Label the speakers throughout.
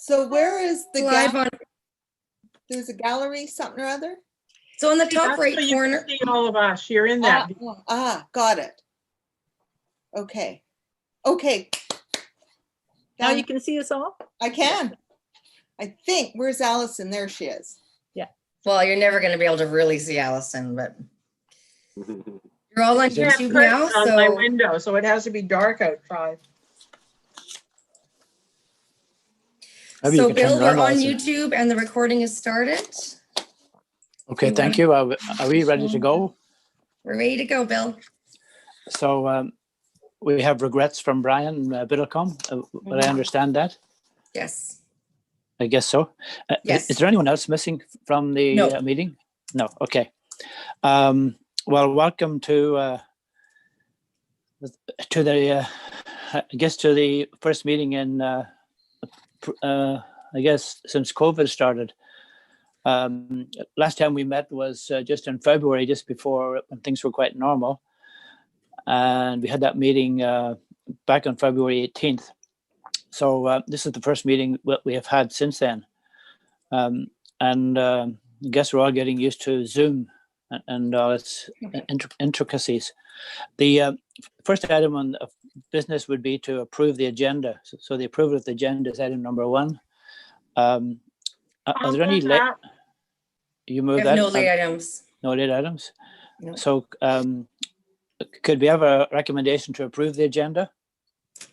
Speaker 1: So where is the
Speaker 2: Live on,
Speaker 1: there's a gallery, something or other?
Speaker 2: so on the
Speaker 3: See,
Speaker 2: top
Speaker 3: that's
Speaker 2: right
Speaker 3: so you
Speaker 2: corner.
Speaker 3: can see all of us. You're in that.
Speaker 1: Got it. Okay. Okay.
Speaker 4: Now you can see us all?
Speaker 1: I can. I think, where's Allison? There she is.
Speaker 2: Well, you're never going to be able to really see Allison, but you're all on
Speaker 3: I have
Speaker 2: YouTube now.
Speaker 3: curtains on my
Speaker 2: So
Speaker 3: window, so it has to be dark outside.
Speaker 5: Maybe you
Speaker 2: So
Speaker 5: could turn
Speaker 2: Bill,
Speaker 5: around,
Speaker 2: we're on
Speaker 5: Alison.
Speaker 2: YouTube and the recording is started.
Speaker 5: Okay, thank you. Are we ready to go?
Speaker 2: We're ready to go, Bill.
Speaker 5: So we have regrets from Brian Biddlecombe. But I understand that.
Speaker 2: Yes.
Speaker 5: I guess so.
Speaker 2: Yes.
Speaker 5: Is there anyone else missing from the
Speaker 2: No.
Speaker 5: meeting? No. Okay. Well, welcome to the I guess to the first meeting in I guess since COVID started. Last time we met was just in February, just before when things were quite normal, and we had that meeting back on February 18th. So this is the first meeting we have had since then, and I guess we're all getting used to Zoom and all its intricacies. The first item on business would be to approve the agenda. So the approval of the agenda is item number 1. Are there any late? You
Speaker 2: We
Speaker 5: move
Speaker 2: have
Speaker 5: that?
Speaker 2: no late items.
Speaker 5: No late items.
Speaker 2: No.
Speaker 5: So could we have a recommendation to approve the agenda?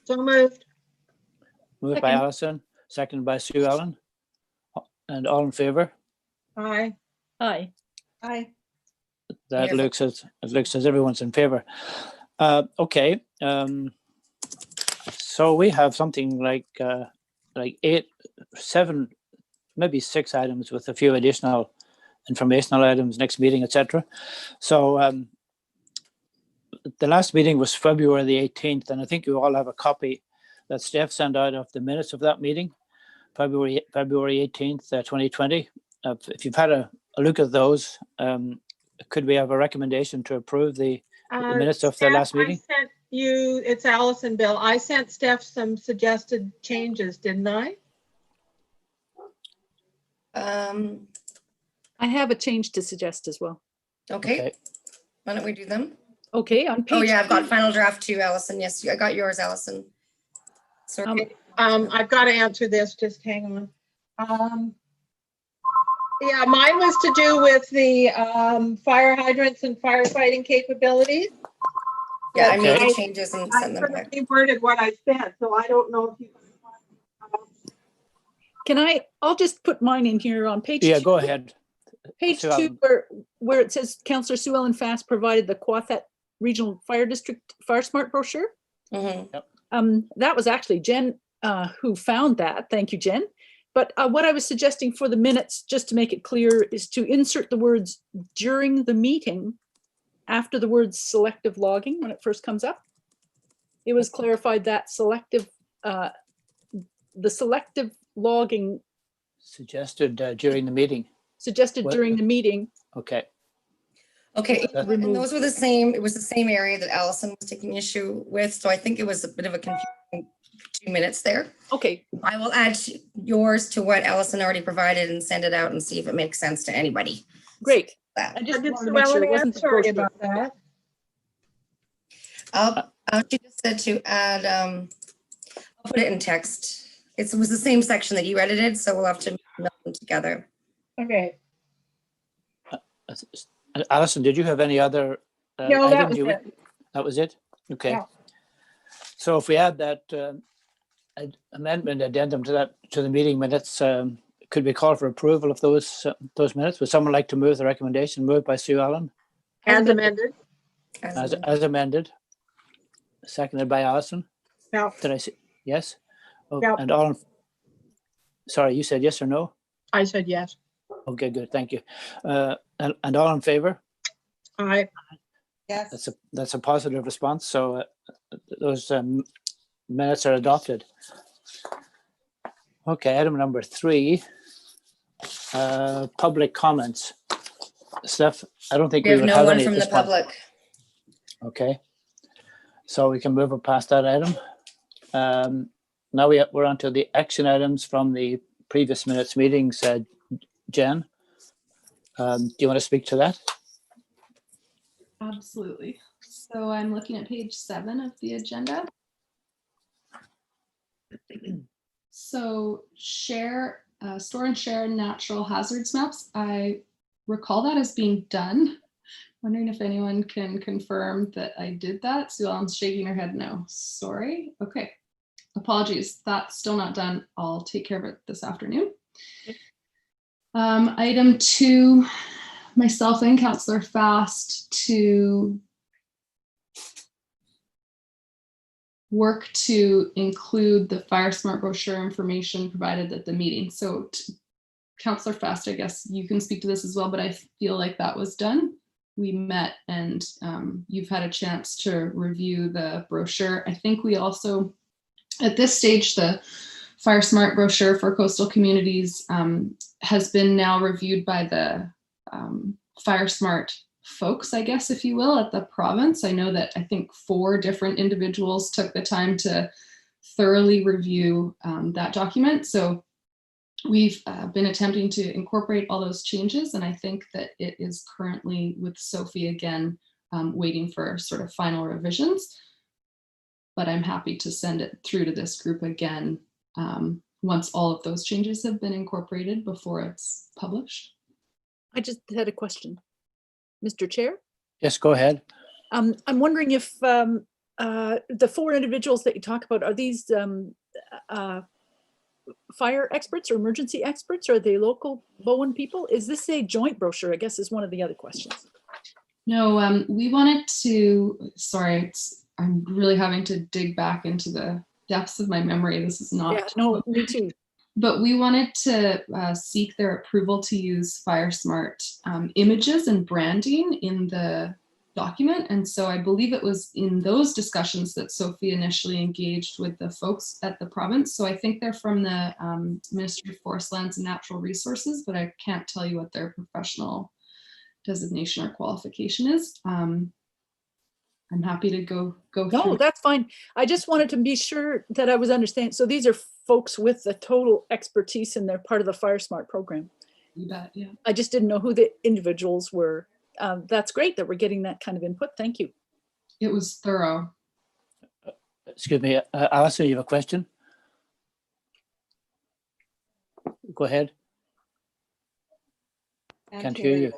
Speaker 3: So moved.
Speaker 5: Moved by
Speaker 4: Second.
Speaker 5: Alison, seconded by Sue Ellen. And all in favor?
Speaker 3: Aye.
Speaker 4: Hi.
Speaker 1: Hi.
Speaker 5: That
Speaker 2: Wonderful.
Speaker 5: looks as everyone's in favor. Okay. So we have something like 8, 7, maybe 6 items with a few additional informational items, next meeting, etc. So the last meeting was February the 18th, and I think you all have a copy that Steph sent out of the minutes of that meeting, February 18th, 2020. If you've had a look at those, could we have a recommendation to approve the minutes of the
Speaker 3: Steph,
Speaker 5: last meeting?
Speaker 3: I sent you, it's Allison, Bill. I sent Steph some suggested changes, didn't I?
Speaker 4: I have a change to suggest as well.
Speaker 2: Okay. Why don't we do them?
Speaker 4: Okay, on page.
Speaker 2: Oh yeah, I've got final draft too, Allison. Yes, I got yours, Allison. So
Speaker 3: I've got to answer this, just hang on. Yeah, mine was to do with the fire hydrants and firefighting capabilities.
Speaker 2: yeah, I made
Speaker 5: Okay.
Speaker 2: the changes and
Speaker 3: I
Speaker 2: sent them back.
Speaker 3: reworded what I said, so I don't know if you.
Speaker 4: I'll just put mine in here on page
Speaker 5: Yeah,
Speaker 4: 2.
Speaker 5: go ahead.
Speaker 4: Page
Speaker 5: Sue
Speaker 4: 2,
Speaker 5: Ellen.
Speaker 4: where it says Councillor Sue Ellen Fast provided the Quathat Regional Fire District Fire Smart brochure.
Speaker 2: Mhm.
Speaker 4: That was actually Jen who found that. Thank you, Jen. But what I was suggesting for the minutes, just to make it clear, is to insert the words during the meeting after the words selective logging when it first comes up. It was clarified that the selective logging
Speaker 5: Suggested during the meeting.
Speaker 4: suggested
Speaker 5: What-
Speaker 4: during the meeting.
Speaker 5: Okay.
Speaker 2: Okay,
Speaker 5: That-
Speaker 2: and those were the same, it was the same area that Allison was taking issue with, so I think it was a bit of a confusing 2 minutes there.
Speaker 4: Okay,
Speaker 2: I will add yours to what Allison already provided and send it out and see if it makes sense to anybody.
Speaker 4: great.
Speaker 2: That.
Speaker 4: I just
Speaker 3: Did
Speaker 4: wanted to make sure it wasn't the
Speaker 3: sorry
Speaker 4: brochure.
Speaker 3: about that.
Speaker 2: She just said to add, I'll put it in text. It was the same section that you edited, so we'll have to meld them together.
Speaker 3: Okay.
Speaker 5: Alison, did you have any other
Speaker 3: No, that
Speaker 5: items
Speaker 3: was it.
Speaker 5: That was it? Okay.
Speaker 3: Yeah.
Speaker 5: So if we add that amendment addendum to the meeting minutes, could we call for approval of those minutes? Would someone like to move the recommendation? Moved by Sue Ellen,
Speaker 3: As amended.
Speaker 5: as amended, seconded by Alison.
Speaker 3: No,
Speaker 5: Did I say yes? Oh,
Speaker 3: Yep.
Speaker 5: and all. Sorry, you said yes or no?
Speaker 3: I said yes.
Speaker 5: Okay, good. Thank you. And all in favor?
Speaker 3: Aye.
Speaker 1: Yes.
Speaker 5: That's a positive response. So those minutes are adopted. Okay, item number 3, public comments. Steph, I don't think
Speaker 2: We
Speaker 5: we
Speaker 2: have
Speaker 5: would
Speaker 2: no
Speaker 5: have
Speaker 2: one
Speaker 5: any at
Speaker 2: from the
Speaker 5: this point.
Speaker 2: public.
Speaker 5: Okay, so we can move past that item. now we're on to the action items from the previous minutes meetings. Jen, do you want to speak to that?
Speaker 6: Absolutely. So I'm looking at page 7 of the agenda. So store and share natural hazards maps. I recall that as being done. Wondering if anyone can confirm that I did that. Sue Ellen's shaking her head no. Sorry. Okay. Apologies. That's still not done. I'll take care of it this afternoon. Item 2, myself and Councillor Fast to work to include the Fire Smart brochure information provided at the meeting. So Councillor Fast, I guess you can speak to this as well, but I feel like that was done. We met and you've had a chance to review the brochure. I think we also, at this stage, the Fire Smart brochure for coastal communities has been now reviewed by the Fire Smart folks, I guess, if you will, at the province. I know that I think 4 different individuals took the time to thoroughly review that document. So we've been attempting to incorporate all those changes, and I think that it is currently with Sophie again, waiting for sort of final revisions. But I'm happy to send it through to this group again once all of those changes have been incorporated before it's published.
Speaker 4: I just had a question. Mr. Chair,
Speaker 5: Yes, go ahead.
Speaker 4: I'm wondering if the 4 individuals that you talk about, are these fire experts or emergency experts? Or are they local Bowen people? Is this a joint brochure? I guess is one of the other questions.
Speaker 6: No, we wanted to, sorry, I'm really having to dig back into the depths of my memory. This is not.
Speaker 4: Yeah, no, me too.
Speaker 6: But we wanted to seek their approval to use FireSmart images and branding in the document. And so I believe it was in those discussions that Sophie initially engaged with the folks at the province. So I think they're from the Ministry of Forest Lands and Natural Resources, but I can't tell you what their professional designation or qualification is. I'm happy to go
Speaker 4: No,
Speaker 6: through.
Speaker 4: that's fine. I just wanted to be sure that I was understanding. So these are folks with the total expertise and they're part of the FireSmart program.
Speaker 6: You bet, yeah.
Speaker 4: I just didn't know who the individuals were. That's great that we're getting that kind of input. Thank you.
Speaker 6: It was thorough.
Speaker 5: Excuse me, Alison, you have a question? Go ahead. Can't hear you.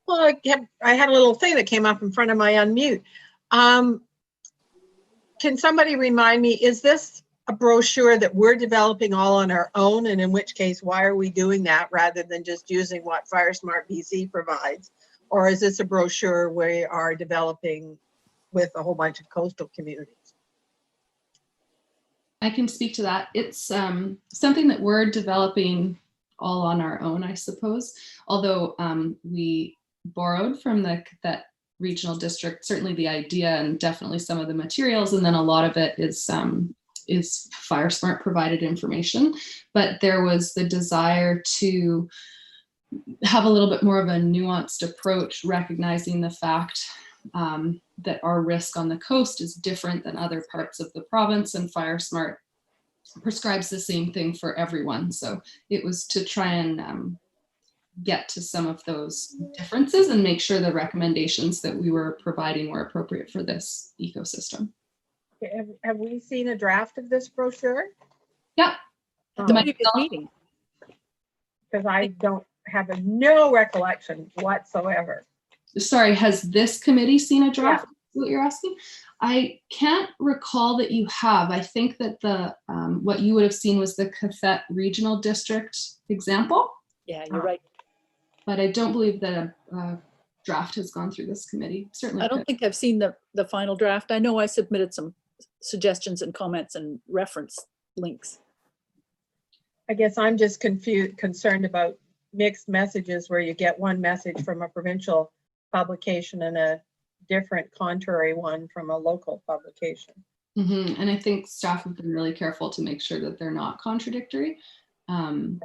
Speaker 3: Well, I had a little thing that came up in front of my unmute. Can somebody remind me, is this a brochure that we're developing all on our own? And in which case, why are we doing that rather than just using what FireSmart BC provides? Or is this a brochure we are developing with a whole bunch of coastal communities?
Speaker 6: I can speak to that. It's something that we're developing all on our own, I suppose. Although we borrowed from that regional district, certainly the idea and definitely some of the materials, and then a lot of it is FireSmart provided information. But there was the desire to have a little bit more of a nuanced approach, recognizing the fact that our risk on the coast is different than other parts of the province, and FireSmart prescribes the same thing for everyone. So it was to try and get to some of those differences and make sure the recommendations that we were providing were appropriate for this ecosystem.
Speaker 3: Have we seen a draft of this brochure?
Speaker 6: Yeah.
Speaker 4: At the previous meeting.
Speaker 3: Because I don't have no recollection whatsoever.
Speaker 6: Sorry, has this committee seen a draft?
Speaker 3: Yeah.
Speaker 6: What you're asking? I can't recall that you have. I think that the what you would have seen was the Cathette Regional District example.
Speaker 4: Yeah, you're right.
Speaker 6: But I don't believe that a draft has gone through this committee. Certainly.
Speaker 4: I don't think I've seen the final draft. I know I submitted some suggestions and comments and reference links.
Speaker 3: I guess I'm just concerned about mixed messages where you get one message from a provincial publication and a different contrary one from a local publication.
Speaker 6: Mm-hmm. And I think staff have been really careful to make sure that they're not contradictory. I'm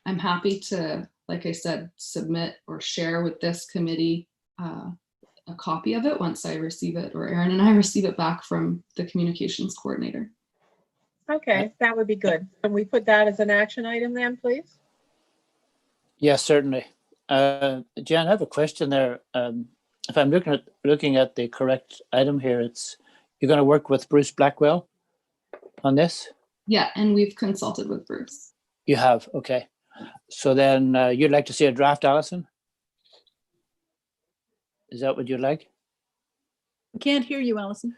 Speaker 6: happy to, like I said, submit or share with this committee a copy of it once I receive it, or Erin and I receive it back from the communications coordinator.
Speaker 3: Okay, that would be good. Can we put that as an action item then, please?
Speaker 5: Yes, certainly. Jan, I have a question there. If I'm looking at the correct item here, you're going to work with Bruce Blackwell on this?
Speaker 6: Yeah, and we've consulted with Bruce.
Speaker 5: You have, okay. So then you'd like to see a draft, Alison? Is that what you'd like?
Speaker 4: I can't hear you, Allison.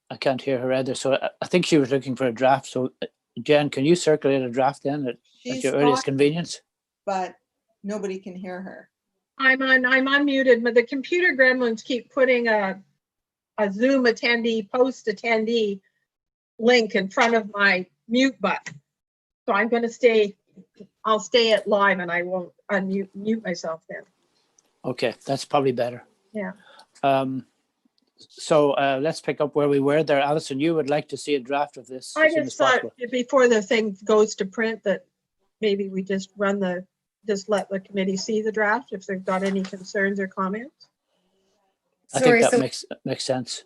Speaker 5: I can't hear her either. So I think she was looking for a draft. So Jen, can you circulate a draft then at
Speaker 1: She's
Speaker 5: your earliest
Speaker 1: talking,
Speaker 5: convenience?
Speaker 1: but nobody can hear her.
Speaker 3: I'm unmuted, but the computer gremlins keep putting a Zoom attendee, post attendee link in front of my mute button. So I'm going to I'll stay at live and I won't mute myself then.
Speaker 5: Okay, that's probably better.
Speaker 3: Yeah.
Speaker 5: So let's pick up where we were there. Alison, you would like to see a draft of this
Speaker 3: I
Speaker 5: as soon as
Speaker 3: just thought
Speaker 5: possible.
Speaker 3: before the thing goes to print that maybe we just just let the committee see the draft if they've got any concerns or comments.
Speaker 5: I
Speaker 2: Sorry,
Speaker 5: think
Speaker 2: so
Speaker 5: that makes sense.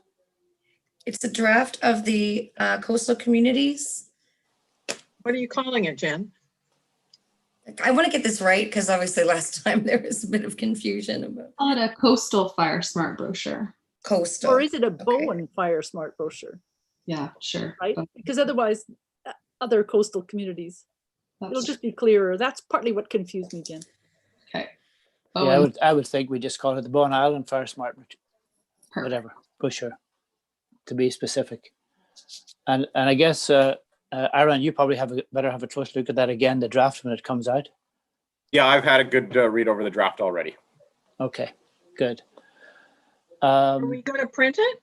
Speaker 2: it's a draft of the coastal communities.
Speaker 3: What are you calling it, Jen?
Speaker 2: I want to get this right because obviously last time there was a bit of confusion about
Speaker 6: Call it a coastal fire smart brosure.
Speaker 2: coastal.
Speaker 4: Or is it a
Speaker 2: Okay.
Speaker 4: Bowen Fire Smart brochure,
Speaker 6: Yeah, sure.
Speaker 4: right?
Speaker 6: But
Speaker 4: Because otherwise, other coastal communities, it'll
Speaker 6: that's
Speaker 4: just be clearer. That's partly what confused me, Jen.
Speaker 6: okay.
Speaker 5: Yeah,
Speaker 6: Bowen,
Speaker 5: I would think we just call it the Bowen Island Fire Smart,
Speaker 6: perfect.
Speaker 5: whatever, pusher, to be specific. And I guess, Aaron, you probably better have a close look at that again, the draft when it comes out.
Speaker 7: Yeah, I've had a good read over the draft already.
Speaker 5: Okay, good.
Speaker 3: Are we going to print it?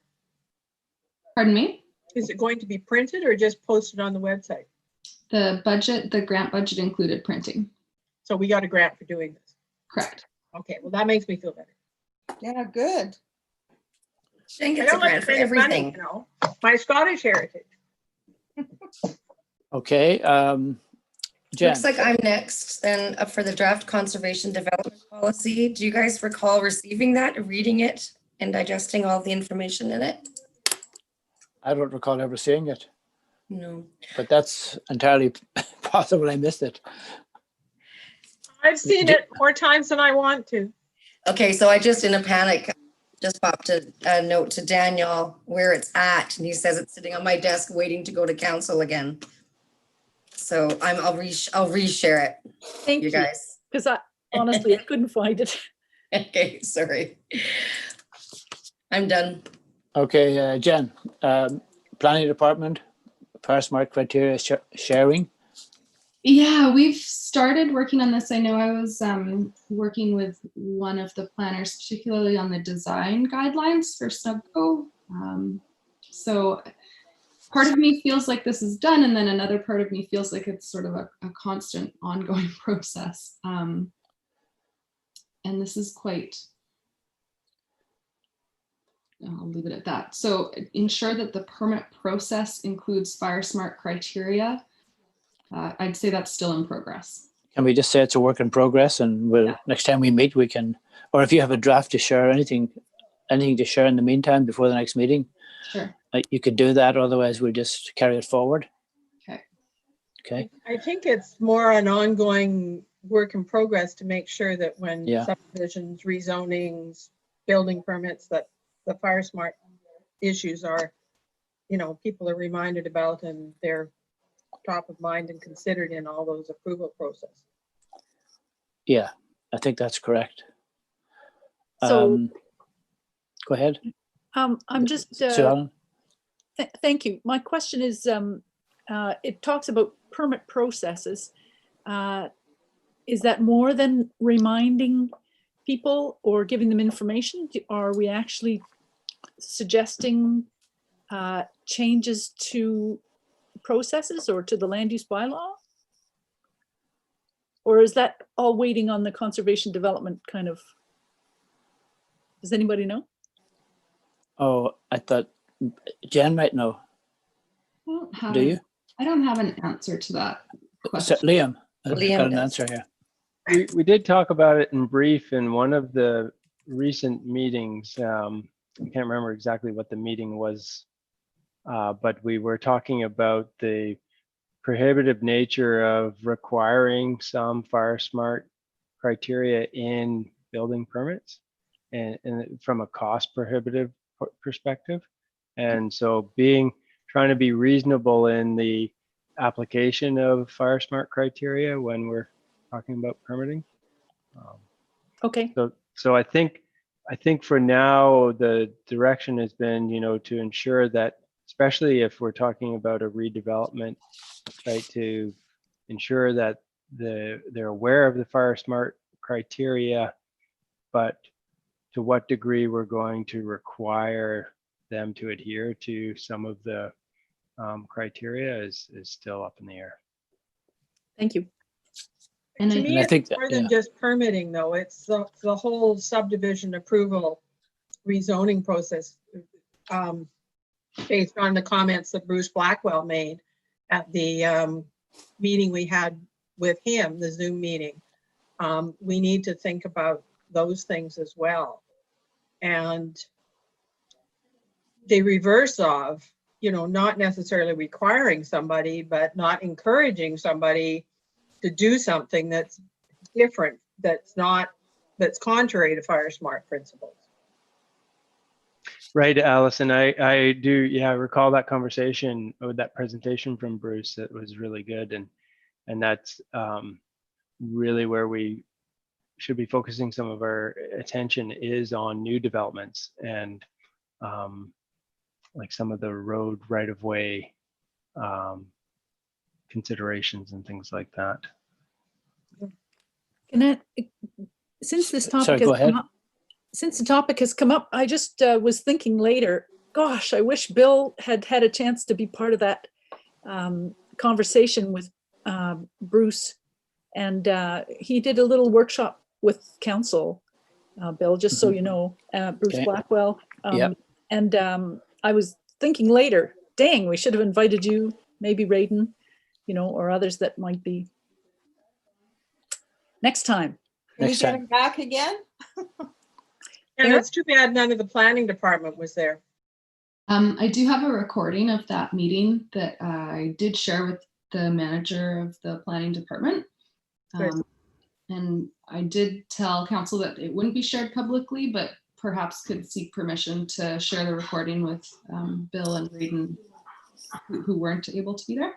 Speaker 6: Pardon me?
Speaker 3: Is it going to be printed or just posted on the website?
Speaker 6: The grant budget included printing.
Speaker 3: So we got a grant for doing this.
Speaker 6: Correct.
Speaker 3: Okay, well, that makes me feel better.
Speaker 1: Yeah, good.
Speaker 2: Jen
Speaker 3: I
Speaker 2: gets a
Speaker 3: don't like
Speaker 2: grant
Speaker 3: to
Speaker 2: for
Speaker 3: save money,
Speaker 2: everything.
Speaker 3: you know, my Scottish heritage.
Speaker 5: Okay, Jen,
Speaker 2: Looks like I'm next then up for the draft conservation development policy. Do you guys recall receiving that, reading it and digesting all the information in it?
Speaker 5: I don't recall ever seeing it,
Speaker 2: No.
Speaker 5: but that's entirely possible I missed it.
Speaker 3: I've seen it more times than I want to.
Speaker 2: Okay, so I just in a panic just popped a note to Daniel where it's at, and he says it's sitting on my desk waiting to go to council again. So I'll reshare it,
Speaker 4: Thank
Speaker 2: you
Speaker 4: you,
Speaker 2: guys.
Speaker 4: because honestly, I couldn't find it.
Speaker 2: Okay, sorry. I'm done.
Speaker 5: Okay, Jen, planning department, Fire Smart criteria sharing.
Speaker 6: Yeah, we've started working on this. I know I was working with one of the planners, particularly on the design guidelines for Snubco. So part of me feels like this is done, and then another part of me feels like it's sort of a constant ongoing process. And this is quite, I'll leave it at that. So ensure that the permit process includes Fire Smart criteria. I'd say that's still in progress.
Speaker 5: Can we just say it's a work in progress, and next time we meet, we can, or if you have a draft to share, anything to share in the meantime before the next meeting,
Speaker 6: Sure.
Speaker 5: you could do that. Otherwise, we'll just carry it forward.
Speaker 6: Okay.
Speaker 5: Okay.
Speaker 3: I think it's more an ongoing work in progress to make sure that when
Speaker 5: Yeah.
Speaker 3: subdivisions, rezonings, building permits, that the Fire Smart issues are, people are reminded about and they're top of mind and considered in all those approval processes.
Speaker 5: Yeah, I think that's correct.
Speaker 4: So
Speaker 5: Go ahead,
Speaker 4: I'm just,
Speaker 5: Sue Ellen.
Speaker 4: thank you. My question is, it talks about permit processes. Is that more than reminding people or giving them information? Are we actually suggesting changes to processes or to the land use bylaw? Or is that all waiting on the conservation development kind of? Does anybody know?
Speaker 5: Oh, I thought Jen might know. Do you?
Speaker 6: I don't have an answer to that
Speaker 5: So,
Speaker 6: question.
Speaker 5: Liam, I've
Speaker 2: Liam
Speaker 5: got an
Speaker 2: does.
Speaker 5: answer here.
Speaker 8: We did talk about it in brief in one of the recent meetings. I can't remember exactly what the meeting was, but we were talking about the prohibitive nature of requiring some fire smart criteria in building permits and from a cost prohibitive perspective. And so trying to be reasonable in the application of fire smart criteria when we're talking about permitting.
Speaker 4: Okay,
Speaker 8: So I think for now, the direction has been, to ensure that, especially if we're talking about a redevelopment, right, to ensure that they're aware of the fire smart criteria, but to what degree we're going to require them to adhere to some of the criteria is still up in the air.
Speaker 4: thank you.
Speaker 6: And
Speaker 3: To
Speaker 6: I,
Speaker 3: me,
Speaker 5: I
Speaker 3: it's
Speaker 5: think that-
Speaker 3: more than
Speaker 5: yeah.
Speaker 3: just permitting, though. It's the whole subdivision approval rezoning process, based on the comments that Bruce Blackwell made at the meeting we had with him, the Zoom meeting. We need to think about those things as well. And the reverse of, not necessarily requiring somebody, but not encouraging somebody to do something that's different, that's contrary to fire smart principles.
Speaker 8: Right, Allison, I do, yeah, I recall that conversation or that presentation from Bruce. That was really good. And that's really where we should be focusing some of our attention is on new developments and like some of the road right of way considerations and things like that.
Speaker 4: Can I, since this topic
Speaker 5: Sorry,
Speaker 4: has
Speaker 5: go ahead.
Speaker 4: come up, since the topic has come up, I just was thinking later, gosh, I wish Bill had had a chance to be part of that conversation with Bruce. And he did a little workshop with council, Bill, just so you know, Bruce
Speaker 5: Okay.
Speaker 4: Blackwell.
Speaker 5: Yep.
Speaker 4: And I was thinking later, dang, we should have invited you, maybe Raiden, or others that might be. Next time.
Speaker 1: Can we
Speaker 5: Next
Speaker 1: get
Speaker 5: time.
Speaker 1: him back again?
Speaker 3: And it's too bad none of the planning department was there.
Speaker 6: I do have a recording of that meeting that I did share with the manager of the planning department.
Speaker 3: Good.
Speaker 6: And I did tell council that it wouldn't be shared publicly, but perhaps could seek permission to share the recording with Bill and Raiden who weren't able to be there.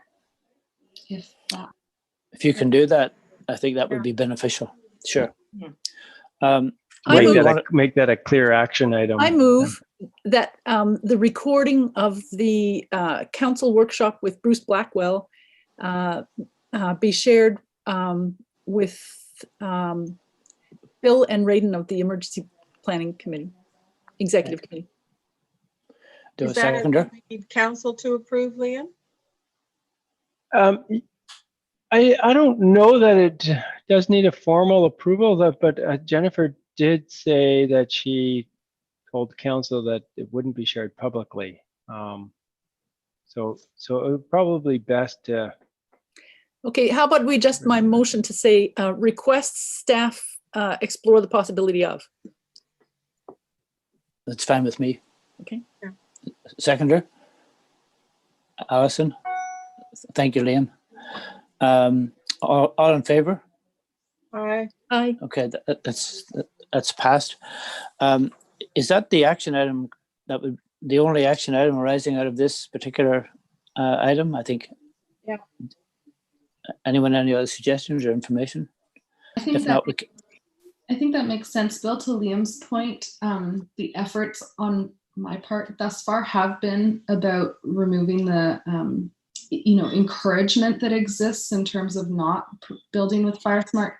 Speaker 6: If
Speaker 5: If you can do that, I think that would be beneficial. Sure.
Speaker 4: I
Speaker 8: Make
Speaker 4: move-
Speaker 8: that, make that a clear action item.
Speaker 4: I move that the recording of the council workshop with Bruce Blackwell be shared with Bill and Raiden of the Emergency Planning Committee, Executive Committee.
Speaker 5: Do a
Speaker 3: Is that
Speaker 5: seconder.
Speaker 3: we need council to approve, Liam?
Speaker 8: I don't know that it does need a formal approval, but Jennifer did say that she told council that it wouldn't be shared publicly. So it would probably best to.
Speaker 4: Okay, how about we just my motion to say request staff explore the possibility of.
Speaker 5: That's fine with me.
Speaker 4: Okay.
Speaker 3: Yeah.
Speaker 5: Seconder. Allison. Thank you, Liam. All in favor?
Speaker 3: Aye.
Speaker 4: Aye.
Speaker 5: Okay, that's passed. Is that the action item that would the only action item arising out of this particular item? I think.
Speaker 3: Yeah.
Speaker 5: Anyone, any other suggestions or information?
Speaker 6: I think
Speaker 5: If
Speaker 6: that
Speaker 5: not, we can,
Speaker 6: I think that makes sense. Bill, to Liam's point, the efforts on my part thus far have been about removing the encouragement that exists in terms of not building with fire smart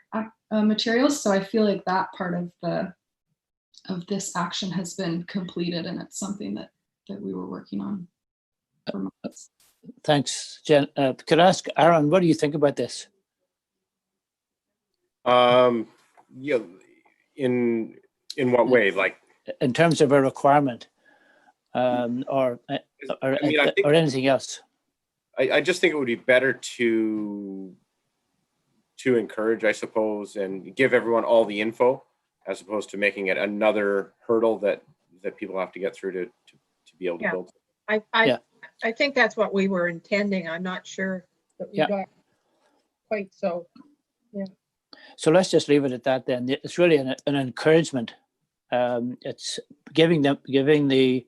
Speaker 6: materials. So I feel like that part of this action has been completed, and it's something that we were working on for months.
Speaker 5: thanks, Jen. Could I ask Aaron, what do you think about this?
Speaker 7: Yeah, in what way? Like,
Speaker 5: In terms of a requirement, or
Speaker 7: I mean, I think,
Speaker 5: or anything else?
Speaker 7: I just think it would be better to encourage, I suppose, and give everyone all the info, as opposed to making it another hurdle that that people have to get through to be able to
Speaker 3: Yeah.
Speaker 7: build.
Speaker 3: I think that's what we were intending. I'm not sure that we
Speaker 5: Yeah.
Speaker 3: got quite so.
Speaker 5: So let's just leave it at that then. It's really an encouragement. It's giving the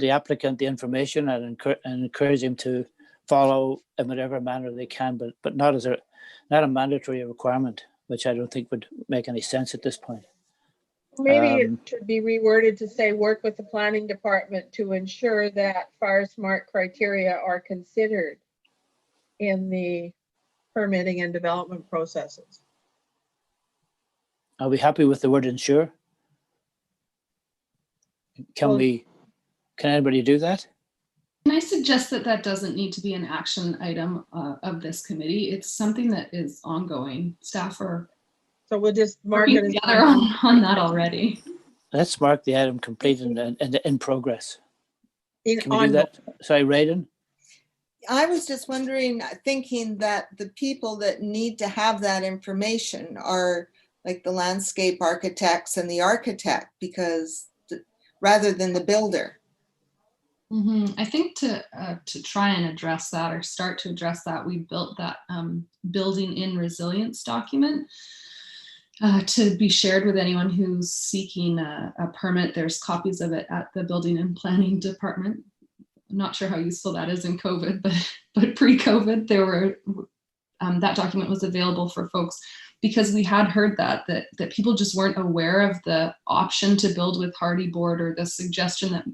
Speaker 5: applicant the information and encourage him to follow in whatever manner they can, but not a mandatory requirement, which I don't think would make any sense at this point.
Speaker 3: Maybe it should be reworded to say, work with the planning department to ensure that fire smart criteria are considered in the permitting and development processes.
Speaker 5: Are we happy with the word ensure? Can
Speaker 3: Well-
Speaker 5: can anybody do that?
Speaker 6: Can I suggest that that doesn't need to be an action item of this committee? It's something that is ongoing. Staff are
Speaker 3: So we'll just mark
Speaker 6: working
Speaker 3: it as.
Speaker 6: together on that already.
Speaker 5: Let's mark the item complete and in progress.
Speaker 3: in
Speaker 5: Can we do that? Sorry, Raiden?
Speaker 1: I was just wondering, thinking that the people that need to have that information are like the landscape architects and the architect, because rather than the builder.
Speaker 6: I think to try and address that or start to address that, we built that building in resilience document to be shared with anyone who's seeking a permit. There's copies of it at the building and planning department. I'm not sure how useful that is in COVID, but pre-COVID, there were that document was available for folks because we had heard that people just weren't aware of the option to build with hardy board, or the suggestion that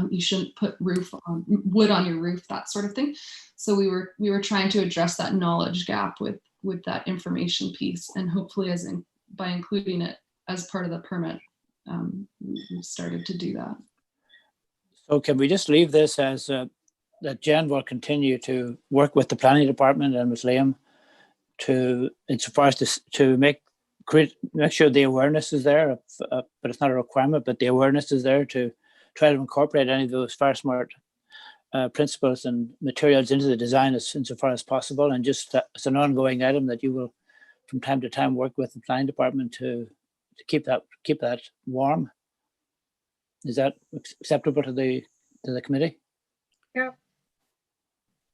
Speaker 6: you shouldn't put wood on your roof, that sort of thing. So we were trying to address that knowledge gap with that information piece, and hopefully by including it as part of the permit, we've started to do that.
Speaker 5: So can we just leave this as that Jen will continue to work with the planning department and with Liam insofar as to make sure the awareness is there, but it's not a requirement, but the awareness is there to try to incorporate any of those fire smart principles and materials into the design insofar as possible, and just it's an ongoing item that you will from time to time work with the planning department to keep that warm. Is that acceptable to the committee?
Speaker 3: Yeah.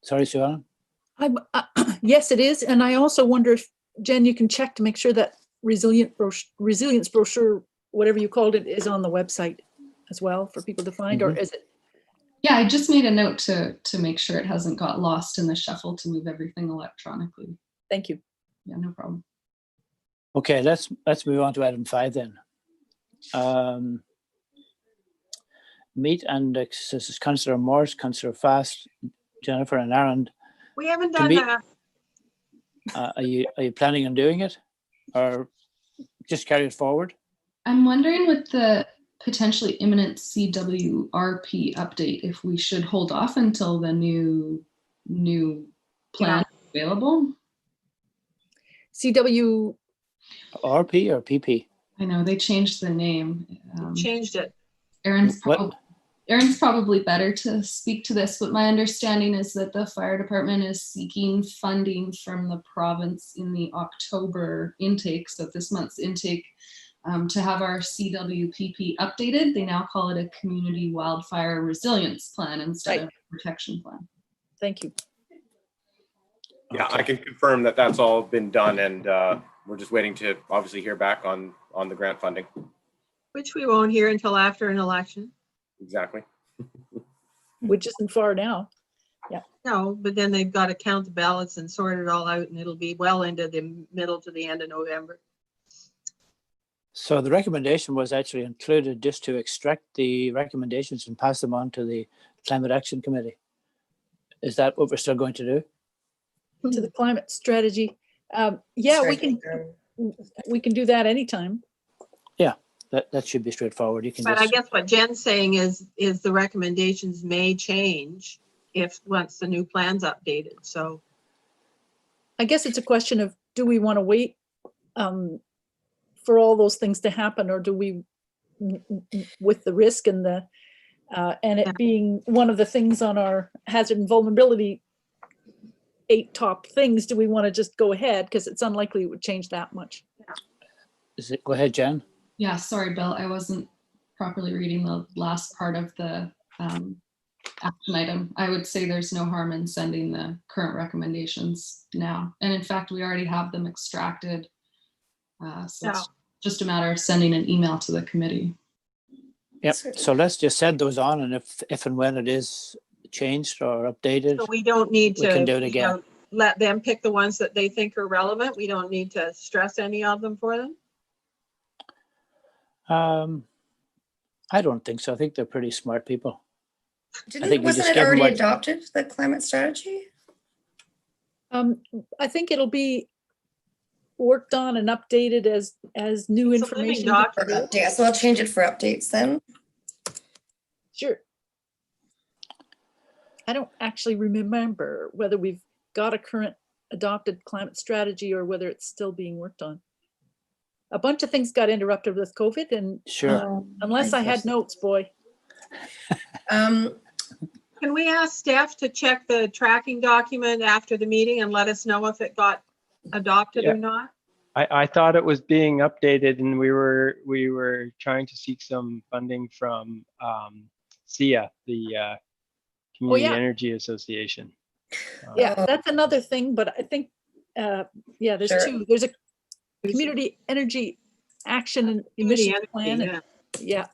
Speaker 5: Sorry, Sue Ellen.
Speaker 4: Yes, it is. And I also wonder if, Jen, you can check to make sure that resilience brochure, whatever you called it, is on the website as well for people to find, or is it?
Speaker 6: Yeah, I just made a note to make sure it hasn't got lost in the shuffle to move everything electronically.
Speaker 4: Thank you.
Speaker 6: Yeah, no problem.
Speaker 5: Okay, let's move on to item 5 then. Meet and this is Councillor Morris, Councillor Fast, Jennifer and Aaron.
Speaker 3: We haven't
Speaker 5: To
Speaker 3: done
Speaker 5: me-
Speaker 3: that.
Speaker 5: Are you planning on doing it, or just carry it forward?
Speaker 6: I'm wondering with the potentially imminent CWRP update, if we should hold off until the new plan is available.
Speaker 4: CW,
Speaker 5: RP or PP?
Speaker 6: I know they changed the name.
Speaker 3: Changed it.
Speaker 6: Aaron's probably better to speak to this, but my understanding is that the fire department is seeking funding from the province in the October intake, so this month's intake, to have our CWPP updated. They now call it a community wildfire resilience plan instead of protection plan.
Speaker 4: thank you.
Speaker 7: Yeah, I can confirm that that's all been done, and we're just waiting to obviously hear back on the grant funding.
Speaker 3: Which we won't hear until after an election.
Speaker 7: Exactly.
Speaker 4: Which isn't far now.
Speaker 3: No, but then they've got to count the ballots and sort it all out, and it'll be well into the middle to the end of November.
Speaker 5: So the recommendation was actually included just to extract the recommendations and pass them on to the Climate Action Committee. Is that what we're still going to do?
Speaker 4: To the climate strategy. Yeah, we can do that anytime.
Speaker 5: That should be straightforward. You can
Speaker 3: But I
Speaker 5: just,
Speaker 3: guess what Jen's saying is the recommendations may change once the new plan's updated, so.
Speaker 4: I guess it's a question of, do we want to wait for all those things to happen, or do we, with the risk and it being one of the things on our hazard and vulnerability 8 top things, do we want to just go ahead? Because it's unlikely it would change that much.
Speaker 5: go ahead, Jen.
Speaker 6: Yeah, sorry, Bill, I wasn't properly reading the last part of the action item, I would say there's no harm in sending the current recommendations now. And in fact, we already have them extracted. So it's just a matter of sending an email to the committee.
Speaker 5: Yep. So let's just send those on, and if and when it is changed or updated,
Speaker 3: So we don't need
Speaker 5: we
Speaker 3: to,
Speaker 5: can do it again.
Speaker 3: let them pick the ones that they think are relevant. We don't need to stress any of them for them.
Speaker 5: I don't think so. I think they're pretty smart people.
Speaker 2: Didn't,
Speaker 5: think we
Speaker 2: wasn't
Speaker 5: just
Speaker 2: it
Speaker 5: give 'em
Speaker 2: already
Speaker 5: what-
Speaker 2: adopted, the climate strategy?
Speaker 4: I think it'll be worked on and updated as new
Speaker 3: It's a living
Speaker 4: information.
Speaker 2: Or
Speaker 3: document.
Speaker 2: update, so I'll change it for updates then.
Speaker 4: Sure. I don't actually remember whether we've got a current adopted climate strategy or whether it's still being worked on. A bunch of things got interrupted with COVID, and
Speaker 5: Sure.
Speaker 4: unless I had notes, boy.
Speaker 3: Can we ask Steph to check the tracking document after the meeting and let us know if it got adopted
Speaker 8: Yeah.
Speaker 3: or not?
Speaker 8: I thought it was being updated, and we were trying to seek some funding from SIA, the Community
Speaker 4: yeah.
Speaker 8: Energy Association.
Speaker 4: Yeah, that's another thing, but I think, yeah, there's
Speaker 2: Sure.
Speaker 4: two. There's a community energy action and
Speaker 3: Community
Speaker 4: emissions plan,
Speaker 3: energy,
Speaker 4: and, yeah,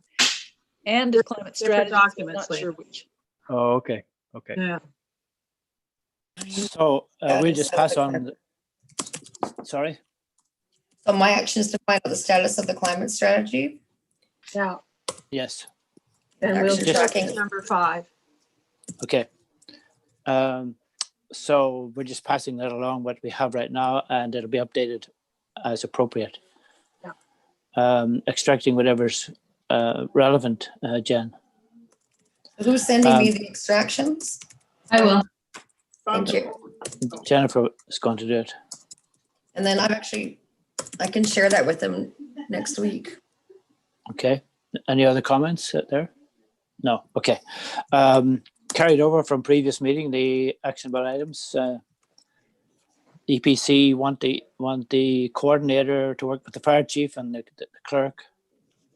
Speaker 4: and a climate
Speaker 3: Different
Speaker 4: strategy. so I'm
Speaker 3: documents,
Speaker 4: not sure
Speaker 3: Lynn.
Speaker 4: which.
Speaker 8: Oh, okay. Okay.
Speaker 3: Yeah.
Speaker 5: So
Speaker 2: That
Speaker 5: we'll
Speaker 2: is
Speaker 5: just
Speaker 2: so
Speaker 5: pass
Speaker 2: good.
Speaker 5: on. Sorry.
Speaker 2: So my action is to find out the status of the climate strategy.
Speaker 3: Yeah.
Speaker 5: Yes.
Speaker 3: And we'll
Speaker 2: Action
Speaker 3: start
Speaker 2: tracking.
Speaker 3: with number 5.
Speaker 5: Okay. So we're just passing that along what we have right now, and it'll be updated as appropriate.
Speaker 3: Yeah.
Speaker 5: Extracting whatever's relevant, Jen.
Speaker 2: Who's sending me the extractions?
Speaker 6: I will.
Speaker 2: Thank you.
Speaker 5: Jennifer is going to do it.
Speaker 2: And then I can share that with them next week.
Speaker 5: Okay. Any other comments there? No. Okay. Carried over from previous meeting, the actionable items. EPC want the coordinator to work with the fire chief and the clerk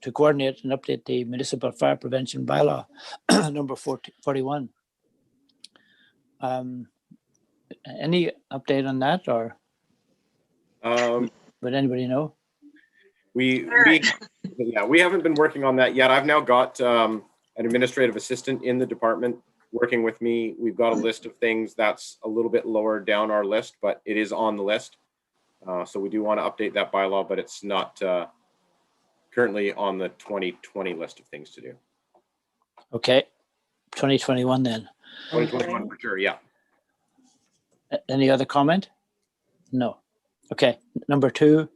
Speaker 5: to coordinate and update the municipal fire prevention bylaw number 41. Any update on that, or would anybody know?
Speaker 7: We haven't been working on that yet. I've now got an administrative assistant in the department working with me. We've got a list of things that's a little bit lower down our list, but it is on the list. So we do want to update that bylaw, but it's not currently on the 2020 list of things to do.
Speaker 5: Okay, 2021 then.
Speaker 7: 2021 for sure, yeah.
Speaker 5: Any other comment? No. Okay, number 2,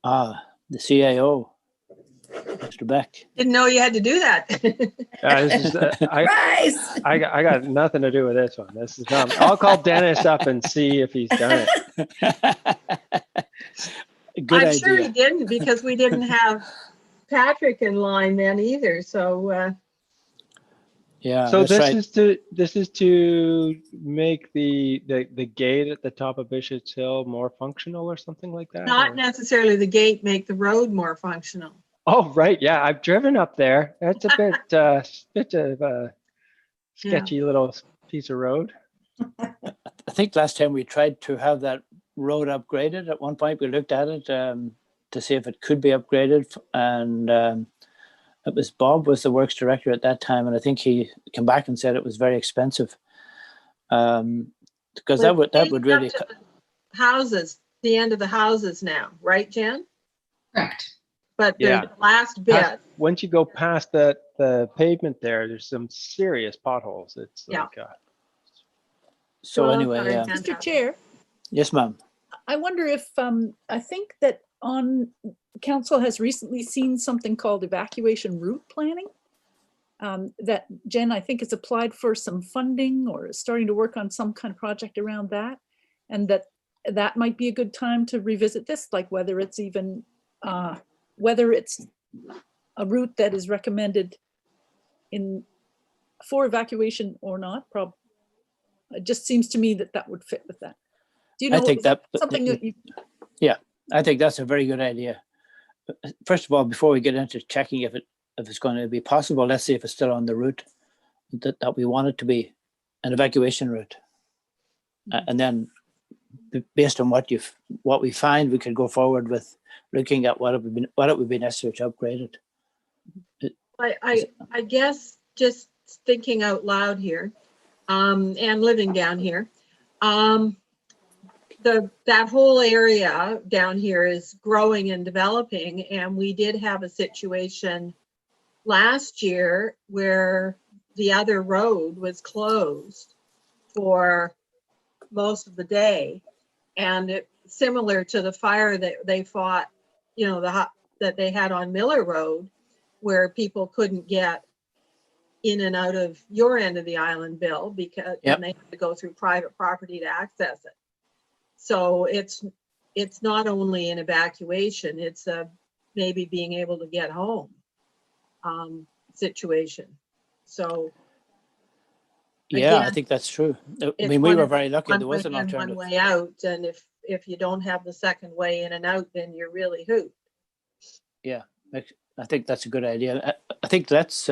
Speaker 5: the CAO, Mr. Beck.
Speaker 3: Didn't know you had to do that.
Speaker 2: Rise!
Speaker 8: I got nothing to do with this one. This is not. I'll call Dennis up and see if he's done it.
Speaker 5: Good
Speaker 3: I'm sure he
Speaker 5: idea.
Speaker 3: didn't, because we didn't have Patrick in line then either. So
Speaker 5: Yeah,
Speaker 8: So
Speaker 5: that's right.
Speaker 8: this is to make the gate at the top of Bishop's Hill more functional or something like that?
Speaker 3: not
Speaker 8: or-
Speaker 3: necessarily the gate make the road more functional.
Speaker 8: Oh, right. Yeah, I've driven up there. That's a bit of a sketchy little piece of road.
Speaker 5: I think last time we tried to have that road upgraded. At one point, we looked at it to see if it could be upgraded, and it was Bob was the works director at that time, and I think he came back and said it was very expensive. Because that would really
Speaker 3: Up to the houses, the end of the houses now, right, Jen?
Speaker 6: Correct.
Speaker 3: But the
Speaker 8: Yeah.
Speaker 3: last bit,
Speaker 8: Once you go past the pavement there's some serious potholes. It's
Speaker 3: Yeah.
Speaker 8: like
Speaker 5: so
Speaker 3: Well,
Speaker 5: anyway.
Speaker 3: sorry,
Speaker 5: Yeah.
Speaker 3: Jen.
Speaker 4: Mr. Chair,
Speaker 5: Yes, ma'am.
Speaker 4: I wonder if, I think that on council has recently seen something called evacuation route planning. That Jen, I think, has applied for some funding or is starting to work on some kind of project around that. And that might be a good time to revisit this, like whether it's even, whether it's a route that is recommended for evacuation or not. It just seems to me that would fit with that. Do you know?
Speaker 5: I think
Speaker 4: is that
Speaker 5: that-
Speaker 4: something that you,
Speaker 5: I think that's a very good idea. First of all, before we get into checking if it if it's going to be possible, let's see if it's still on the route that we want it to be, an evacuation route. And then based on what we find, we could go forward with looking at what it would be necessary to upgrade it.
Speaker 3: I guess just thinking out loud here, and living down here, that whole area down here is growing and developing, and we did have a situation last year where the other road was closed for most of the day, and it similar to the fire that they fought, you know, that they had on Miller Road, where people couldn't get in and out of your end of the island, Bill, because
Speaker 5: Yep.
Speaker 3: and they had to go through private property to access it. So it's not only an evacuation, it's a maybe being able to get home situation. So
Speaker 5: Yeah, I
Speaker 3: again,
Speaker 5: think that's true. I
Speaker 3: it's
Speaker 5: mean, we
Speaker 3: one
Speaker 5: were
Speaker 3: of-
Speaker 5: very lucky.
Speaker 3: one
Speaker 5: There was
Speaker 3: way
Speaker 5: an
Speaker 3: in,
Speaker 5: alternative.
Speaker 3: one way out, and if you don't have the second way in and out, then you're really hooped.
Speaker 5: Yeah, I think that's a good idea. I think that's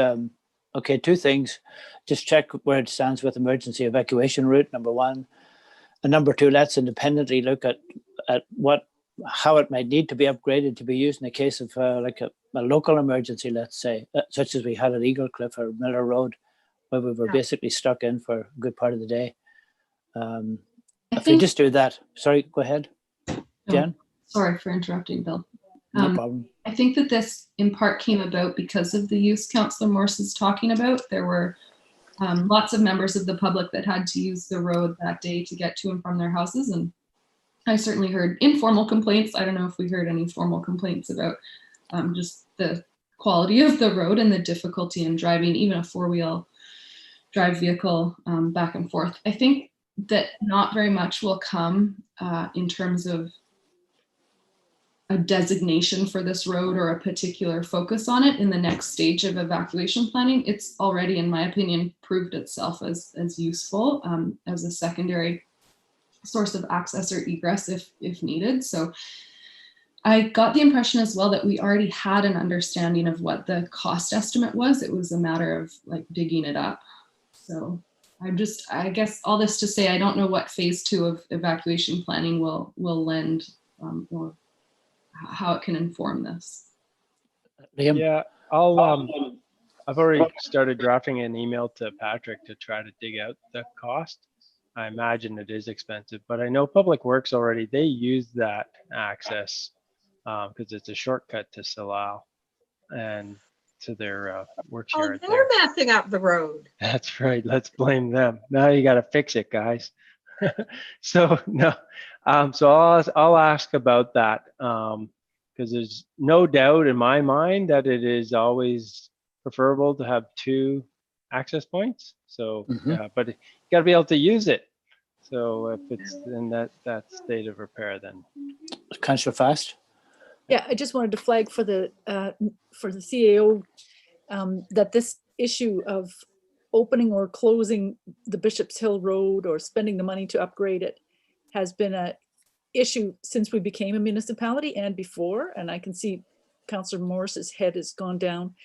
Speaker 5: okay. Two things: just check where it stands with emergency evacuation route, number one, and number two, let's independently look at how it might need to be upgraded to be used in the case of like a local emergency, let's say, such as we had at Eagle Cliff or Miller Road, where we were
Speaker 3: Yeah.
Speaker 5: basically stuck in for a good part of the day.
Speaker 6: I
Speaker 5: If we
Speaker 6: think,
Speaker 5: just do that, sorry, go ahead,
Speaker 6: no,
Speaker 5: Jen.
Speaker 6: sorry for interrupting, Bill.
Speaker 5: No
Speaker 6: Um,
Speaker 5: problem.
Speaker 6: I think that this in part came about because of the use Councillor Morse is talking about. There were lots of members of the public that had to use the road that day to get to and from their houses. And I certainly heard informal complaints. I don't know if we heard any formal complaints about just the quality of the road and the difficulty in driving even a four-wheel drive vehicle back and forth. I think that not very much will come in terms of a designation for this road or a particular focus on it in the next stage of evacuation planning. It's already, in my opinion, proved itself as useful as a secondary source of access or egress if needed. So I got the impression as well that we already had an understanding of what the cost estimate was. It was a matter of like digging it up. So I guess all this to say, I don't know what phase 2 of evacuation planning will lend or how it can inform this.
Speaker 5: Liam.
Speaker 8: Yeah, I've already started drafting an email to Patrick to try to dig out the cost. I imagine it is expensive, but I know Public Works already, they use that access because it's a shortcut to Salal and to their works
Speaker 3: Oh,
Speaker 8: yard
Speaker 3: they're
Speaker 8: there.
Speaker 3: messing up the road.
Speaker 8: That's right. Let's blame them. Now you got to fix it, guys. So no, so I'll ask about that because there's no doubt in my mind that it is always preferable to have 2 access points. So, but you got to be able to use it. So if it's in that state of repair, then
Speaker 5: Councillor Fast.
Speaker 4: Yeah, I just wanted to flag for the CAO that this issue of opening or closing the Bishop's Hill Road or spending the money to upgrade it has been a issue since we became a municipality and before. And I can see Councillor Morris's head has gone down.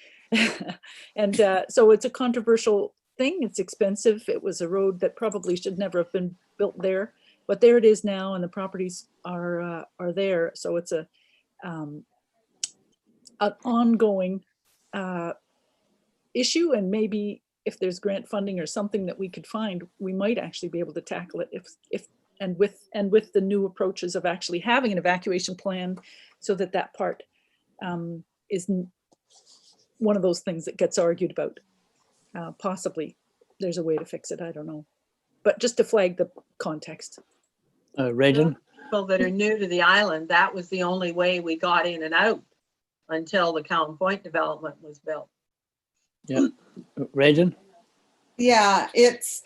Speaker 4: And so it's a controversial thing. It's expensive. It was a road that probably should never have been built there, but there it is now, and the properties are there. So it's an ongoing issue, and maybe if there's grant funding or something that we could find, we might actually be able to tackle it if with the new approaches of actually having an evacuation plan, so that part isn't one of those things that gets argued about. Possibly there's a way to fix it. I don't know, but just to flag the context.
Speaker 5: Raiden.
Speaker 3: People that are new to the island, that was the only way we got in and out until the Cowan Point development was built.
Speaker 5: Yeah. Raiden.
Speaker 1: Yeah, it's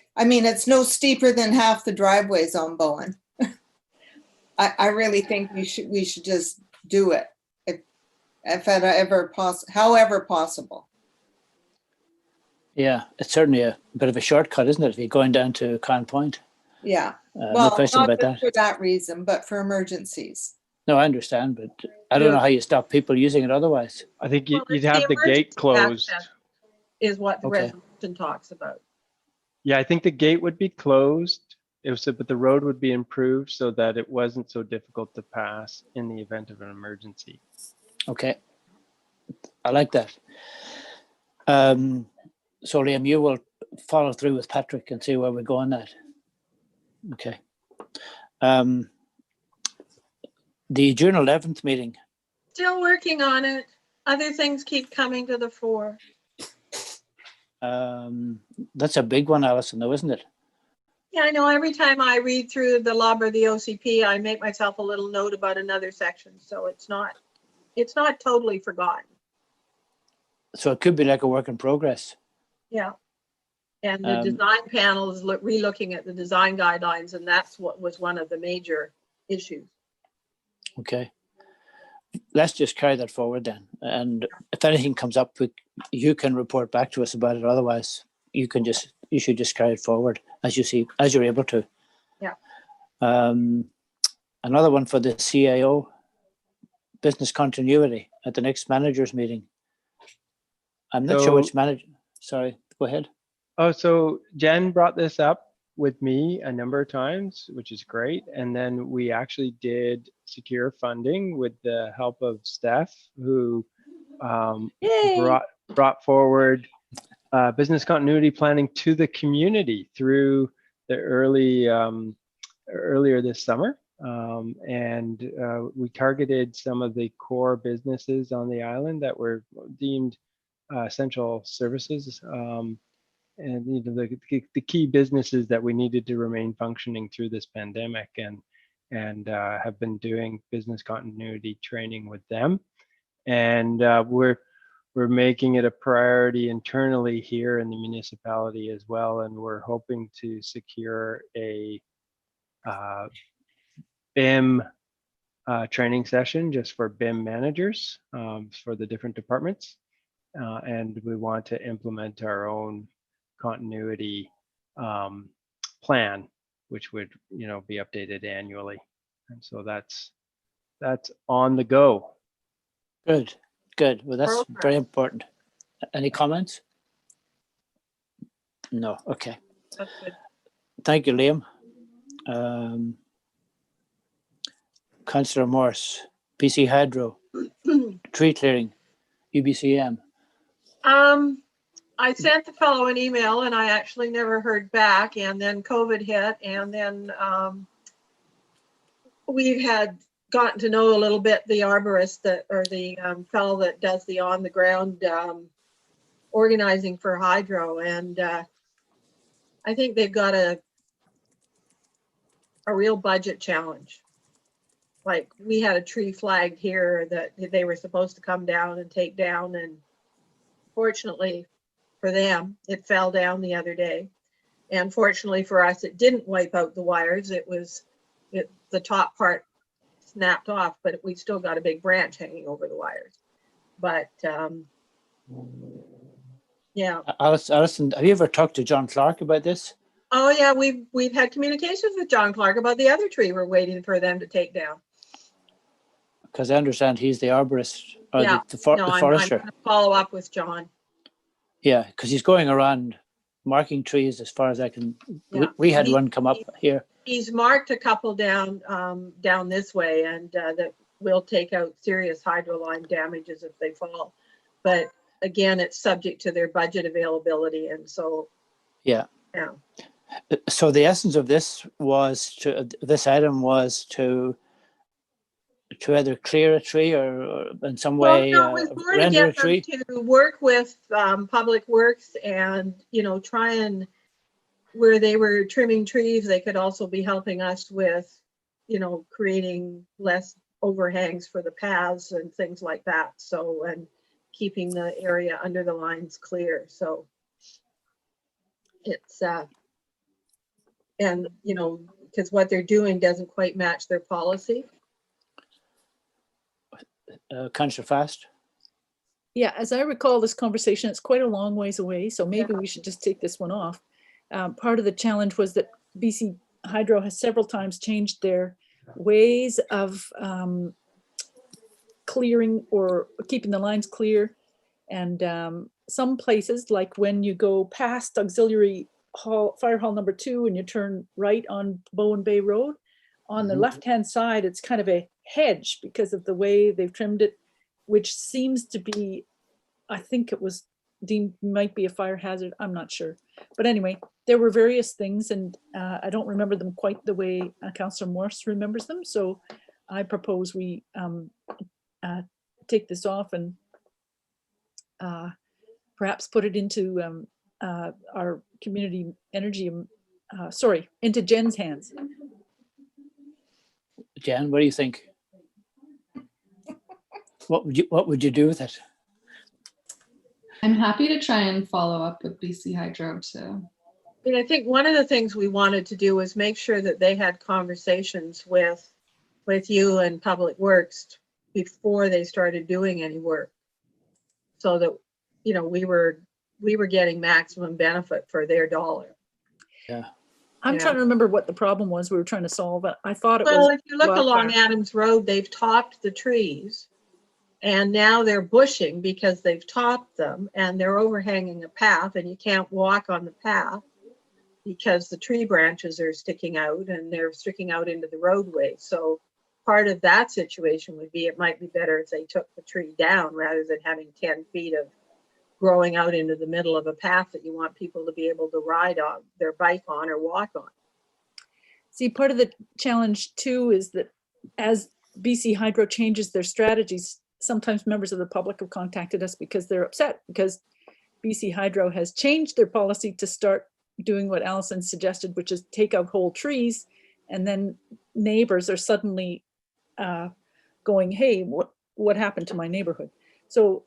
Speaker 1: no steeper than half the driveways on Bowen. I really think we should just do it if however possible.
Speaker 5: Yeah, it's certainly a bit of a shortcut, isn't it? If you're going down to Cowan Point.
Speaker 1: Yeah.
Speaker 5: No
Speaker 1: Well,
Speaker 5: question
Speaker 1: not
Speaker 5: about
Speaker 1: just
Speaker 5: that.
Speaker 1: for that reason, but for emergencies.
Speaker 5: No, I understand, but I don't know how you stop people using it otherwise.
Speaker 8: I think
Speaker 3: Well,
Speaker 8: you'd
Speaker 3: it's
Speaker 8: have the gate
Speaker 3: emergency
Speaker 8: closed.
Speaker 3: access Is what the
Speaker 5: Okay.
Speaker 3: resolution talks about.
Speaker 8: Yeah, I think the gate would be closed. It was, but the road would be improved so that it wasn't so difficult to pass in the event of an emergency.
Speaker 5: Okay. I like that. So Liam, you will follow through with Patrick and see where we go on that. Okay. The June 11th meeting.
Speaker 3: Still working on it. Other things keep coming to the fore.
Speaker 5: That's a big one, Alison, though, isn't it?
Speaker 3: Yeah, I know. Every time I read through the LOB or the OCP, I make myself a little note about another section. So it's not totally forgotten.
Speaker 5: So it could be like a work in progress.
Speaker 3: Yeah. And the design panel is re-looking at the design guidelines, and that's what was one of the major issues.
Speaker 5: Okay. Let's just carry that forward then. And if anything comes up, you can report back to us about it. Otherwise, you should just carry it forward as you see, as you're able to.
Speaker 3: Yeah.
Speaker 5: Another one for the CAO, business continuity at the next managers meeting. I'm not sure which manager. Sorry, go ahead.
Speaker 8: Oh, so Jen brought this up with me a number of times, which is great. And then we actually did secure funding with the help of Steph, who brought forward business continuity planning to the community through the earlier this summer. We targeted some of the core businesses on the island that were deemed essential services. And the key businesses that we needed to remain functioning through this pandemic, and have been doing business continuity training with them. And we're making it a priority internally here in the municipality as well. And we're hoping to secure a BIM training session just for BIM managers for the different departments. And we want to implement our own continuity plan, which would be updated annually. And so that's on the go.
Speaker 5: Good. Well, that's very important. Any comments? No. Okay.
Speaker 3: That's good.
Speaker 5: Thank you, Liam. Councillor Morse, PC Hydro, tree clearing, UBCM.
Speaker 3: I sent the fellow an email and I actually never heard back, and then COVID hit, and then we had gotten to know a little bit the arborist or the fellow that does the on the ground organizing for hydro, and I think they've got a real budget challenge. Like, we had a tree flagged here that they were supposed to come down and take down, and fortunately for them, it fell down the other day. And fortunately for us, it didn't wipe out the wires. The top part snapped off, but we still got a big branch hanging over the wires. But yeah.
Speaker 5: Alison, have you ever talked to John Clark about this?
Speaker 3: Oh yeah, we've had communications with John Clark about the other tree we're waiting for them to take down.
Speaker 5: Because I understand he's the arborist or
Speaker 3: Yeah.
Speaker 5: the
Speaker 3: I'm
Speaker 5: forester.
Speaker 3: going to follow up with John.
Speaker 5: Yeah, because he's going around marking trees as far as I can.
Speaker 3: Yeah.
Speaker 5: We had one come up here.
Speaker 3: He's marked a couple down this way, and that will take out serious hydro line damages if they fall. But again, it's subject to their budget availability, and so
Speaker 5: yeah. So the essence of this item was to either clear a tree or in some way render a tree.
Speaker 3: To work with Public Works and try and, where they were trimming trees, they could also be helping us with creating less overhangs for the paths and things like that. So, and keeping the area under the lines clear. So it's and because what they're doing doesn't quite match their policy.
Speaker 5: Councillor Fast.
Speaker 4: Yeah, as I recall this conversation, it's quite a long ways away, so maybe we should just take this one off. Part of the challenge was that BC Hydro has several times changed their ways of clearing or keeping the lines clear. And some places, like when you go past auxiliary hall, fire hall number 2, and you turn right on Bowen Bay Road, on the left-hand side, it's kind of a hedge because of the way they've trimmed it, which seems to be, I think it was deemed, might be a fire hazard. I'm not sure. But anyway, there were various things, and I don't remember them quite the way Councillor Morse remembers them. So I propose we take this off and perhaps put it into our community energy, into Jen's hands.
Speaker 5: Jen, what do you think? What would you do with it?
Speaker 6: I'm happy to try and follow up with BC Hydro to.
Speaker 3: I think one of the things we wanted to do was make sure that they had conversations with you and Public Works before they started doing any work, so that, you know, we were getting maximum benefit for their dollar.
Speaker 5: Yeah.
Speaker 4: I'm trying to remember what the problem was we were trying to solve. I thought it was.
Speaker 3: Well, if you look along
Speaker 4: wildfire.
Speaker 3: Adams Road, they've topped the trees, and now they're bushing because they've topped them, and they're overhanging a path, and you can't walk on the path because the tree branches are sticking out, and they're sticking out into the roadway. So part of that situation would be, it might be better if they took the tree down rather than having 10 feet of growing out into the middle of a path that you want people to be able to ride on their bike on or walk on.
Speaker 4: See, part of the challenge too is that as BC Hydro changes their strategies, sometimes members of the public have contacted us because they're upset because BC Hydro has changed their policy to start doing what Allison suggested, which is take out whole trees, and then neighbors are suddenly going, hey, what happened to my neighborhood? So,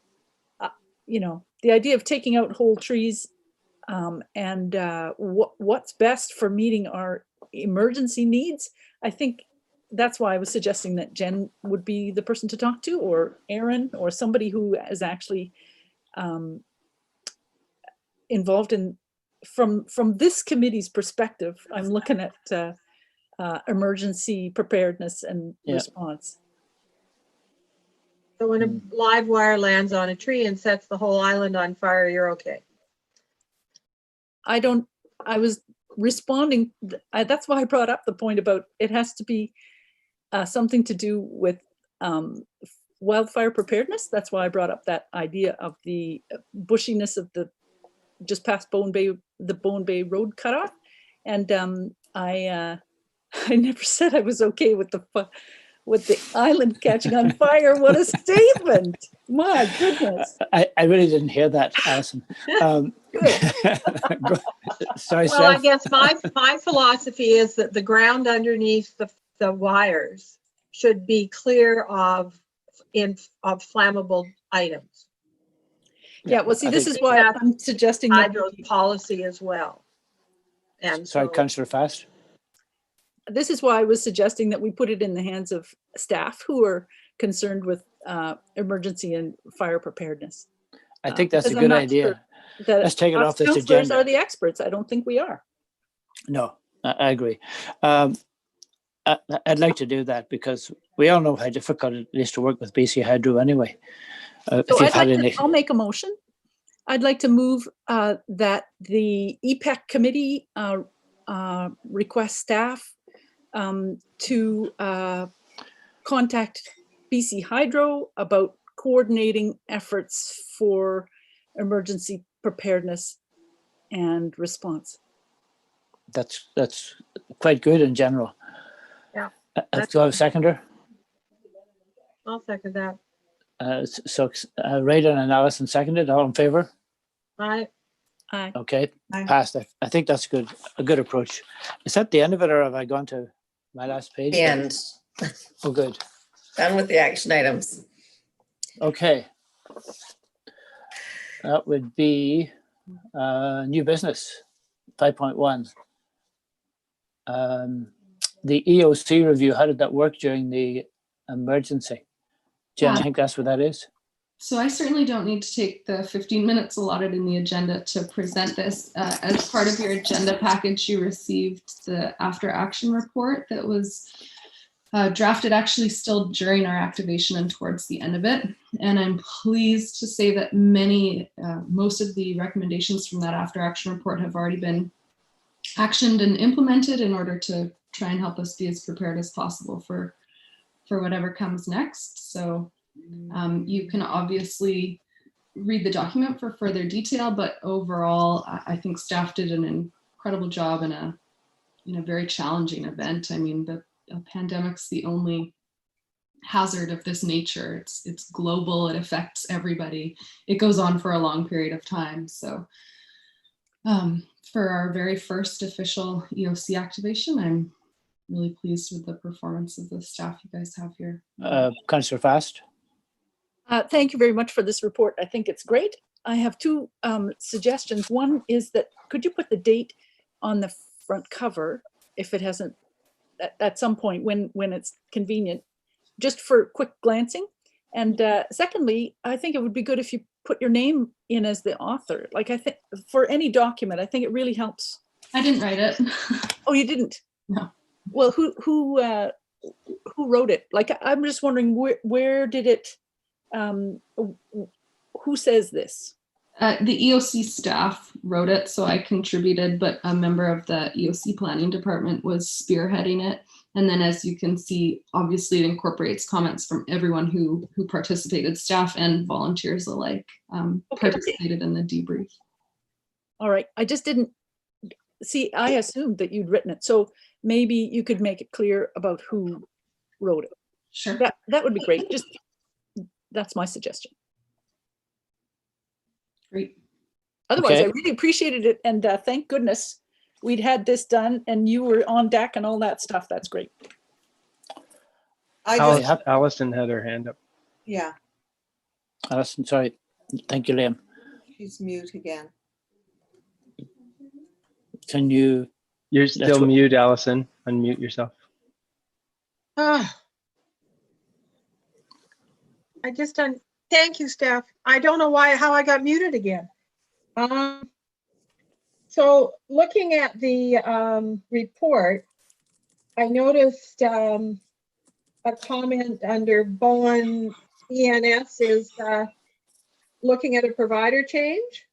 Speaker 4: you know, the idea of taking out whole trees and what's best for meeting our emergency needs, I think that's why I was suggesting that Jen would be the person to talk to, or Aaron, or somebody who is actually involved in, from this committee's perspective, I'm looking at emergency preparedness and response.
Speaker 3: So when a live wire lands on a tree and sets the whole island on fire, you're okay.
Speaker 4: I was responding, that's why I brought up the point about it has to be something to do with wildfire preparedness. That's why I brought up that idea of the bushiness of the just past Bowen Bay, the Bowen Bay Road cutoff. And I never said I was okay with the island catching on fire. What a statement! My goodness.
Speaker 5: I really didn't hear that, Alison. Sorry,
Speaker 3: well, I
Speaker 5: Steph.
Speaker 3: guess my philosophy is that the ground underneath the wires should be clear of flammable items.
Speaker 4: Yeah, well, see, this is why I'm suggesting that
Speaker 3: Hydro's policy as well. And
Speaker 5: sorry,
Speaker 3: so,
Speaker 5: Councillor Fast.
Speaker 4: this is why I was suggesting that we put it in the hands of staff who are concerned with emergency and fire preparedness.
Speaker 5: I think that's a
Speaker 4: because I'm
Speaker 5: good
Speaker 4: not
Speaker 5: idea.
Speaker 4: sure that
Speaker 5: Let's take it
Speaker 4: us
Speaker 5: off this
Speaker 4: councillors
Speaker 5: agenda.
Speaker 4: are the experts. I don't think we are.
Speaker 5: No, I agree. I'd like to do that because we all know how difficult it is to work with BC Hydro anyway.
Speaker 4: So I'll make a motion. I'd like to move that the EPEC committee request staff to contact BC Hydro about coordinating efforts for emergency preparedness and response.
Speaker 5: That's quite good in general.
Speaker 3: Yeah.
Speaker 5: Do I have a seconder?
Speaker 3: I'll second that.
Speaker 5: So Rayden and Alison seconded. All in favor?
Speaker 3: Aye.
Speaker 4: Aye.
Speaker 5: Okay,
Speaker 1: Aye.
Speaker 5: passed. I think that's a good approach. Is that the end of it, or have I gone to my last page?
Speaker 2: The end.
Speaker 5: Oh, good.
Speaker 2: Done with the action items.
Speaker 5: Okay. That would be new business, 5.1. The EOC review, how did that work during the emergency? Jen, I think that's what that is.
Speaker 6: So I certainly don't need to take the 15 minutes allotted in the agenda to present this. As part of your agenda package, you received the after action report that was drafted actually still during our activation and towards the end of it. And I'm pleased to say that most of the recommendations from that after action report have already been actioned and implemented in order to try and help us be as prepared as possible for whatever comes next. So you can obviously read the document for further detail, but overall, I think staff did an incredible job in a very challenging event. I mean, the pandemic's the only hazard of this nature. It's global, it affects everybody. It goes on for a long period of time. So for our very first official EOC activation, I'm really pleased with the performance of the staff you guys have here.
Speaker 5: Councillor Fast.
Speaker 4: Thank you very much for this report. I think it's great. I have two suggestions. One is that could you put the date on the front cover if it hasn't at some point when it's convenient, just for quick glancing. And secondly, I think it would be good if you put your name in as the author. Like I think for any document, I think it really helps.
Speaker 6: I didn't write it.
Speaker 4: Oh, you didn't?
Speaker 6: No.
Speaker 4: Well, who wrote it? Like I'm just wondering where did it? Who says this?
Speaker 6: The EOC staff wrote it, so I contributed, but a member of the EOC planning department was spearheading it. And then as you can see, obviously it incorporates comments from everyone who participated, staff and volunteers alike, participated in the debrief. All
Speaker 4: right, I just didn't see, I assumed that you'd written it. So maybe you could make it clear about who wrote it.
Speaker 6: Sure.
Speaker 4: That would be great. Just, that's my suggestion.
Speaker 6: Great.
Speaker 4: Otherwise,
Speaker 5: Okay.
Speaker 4: I really appreciated it. And thank goodness we'd had this done and you were on deck and all that stuff. That's great.
Speaker 8: Allison had her hand up.
Speaker 1: Yeah,
Speaker 5: Alison, sorry. Thank you, Liam.
Speaker 1: she's mute again.
Speaker 5: Can you?
Speaker 8: You're still
Speaker 5: what-
Speaker 8: mute, Allison. Unmute yourself.
Speaker 3: Thank you, staff. I don't know how I got muted again. So looking at the report, I noticed a comment under Bowen ENS is looking at a provider change.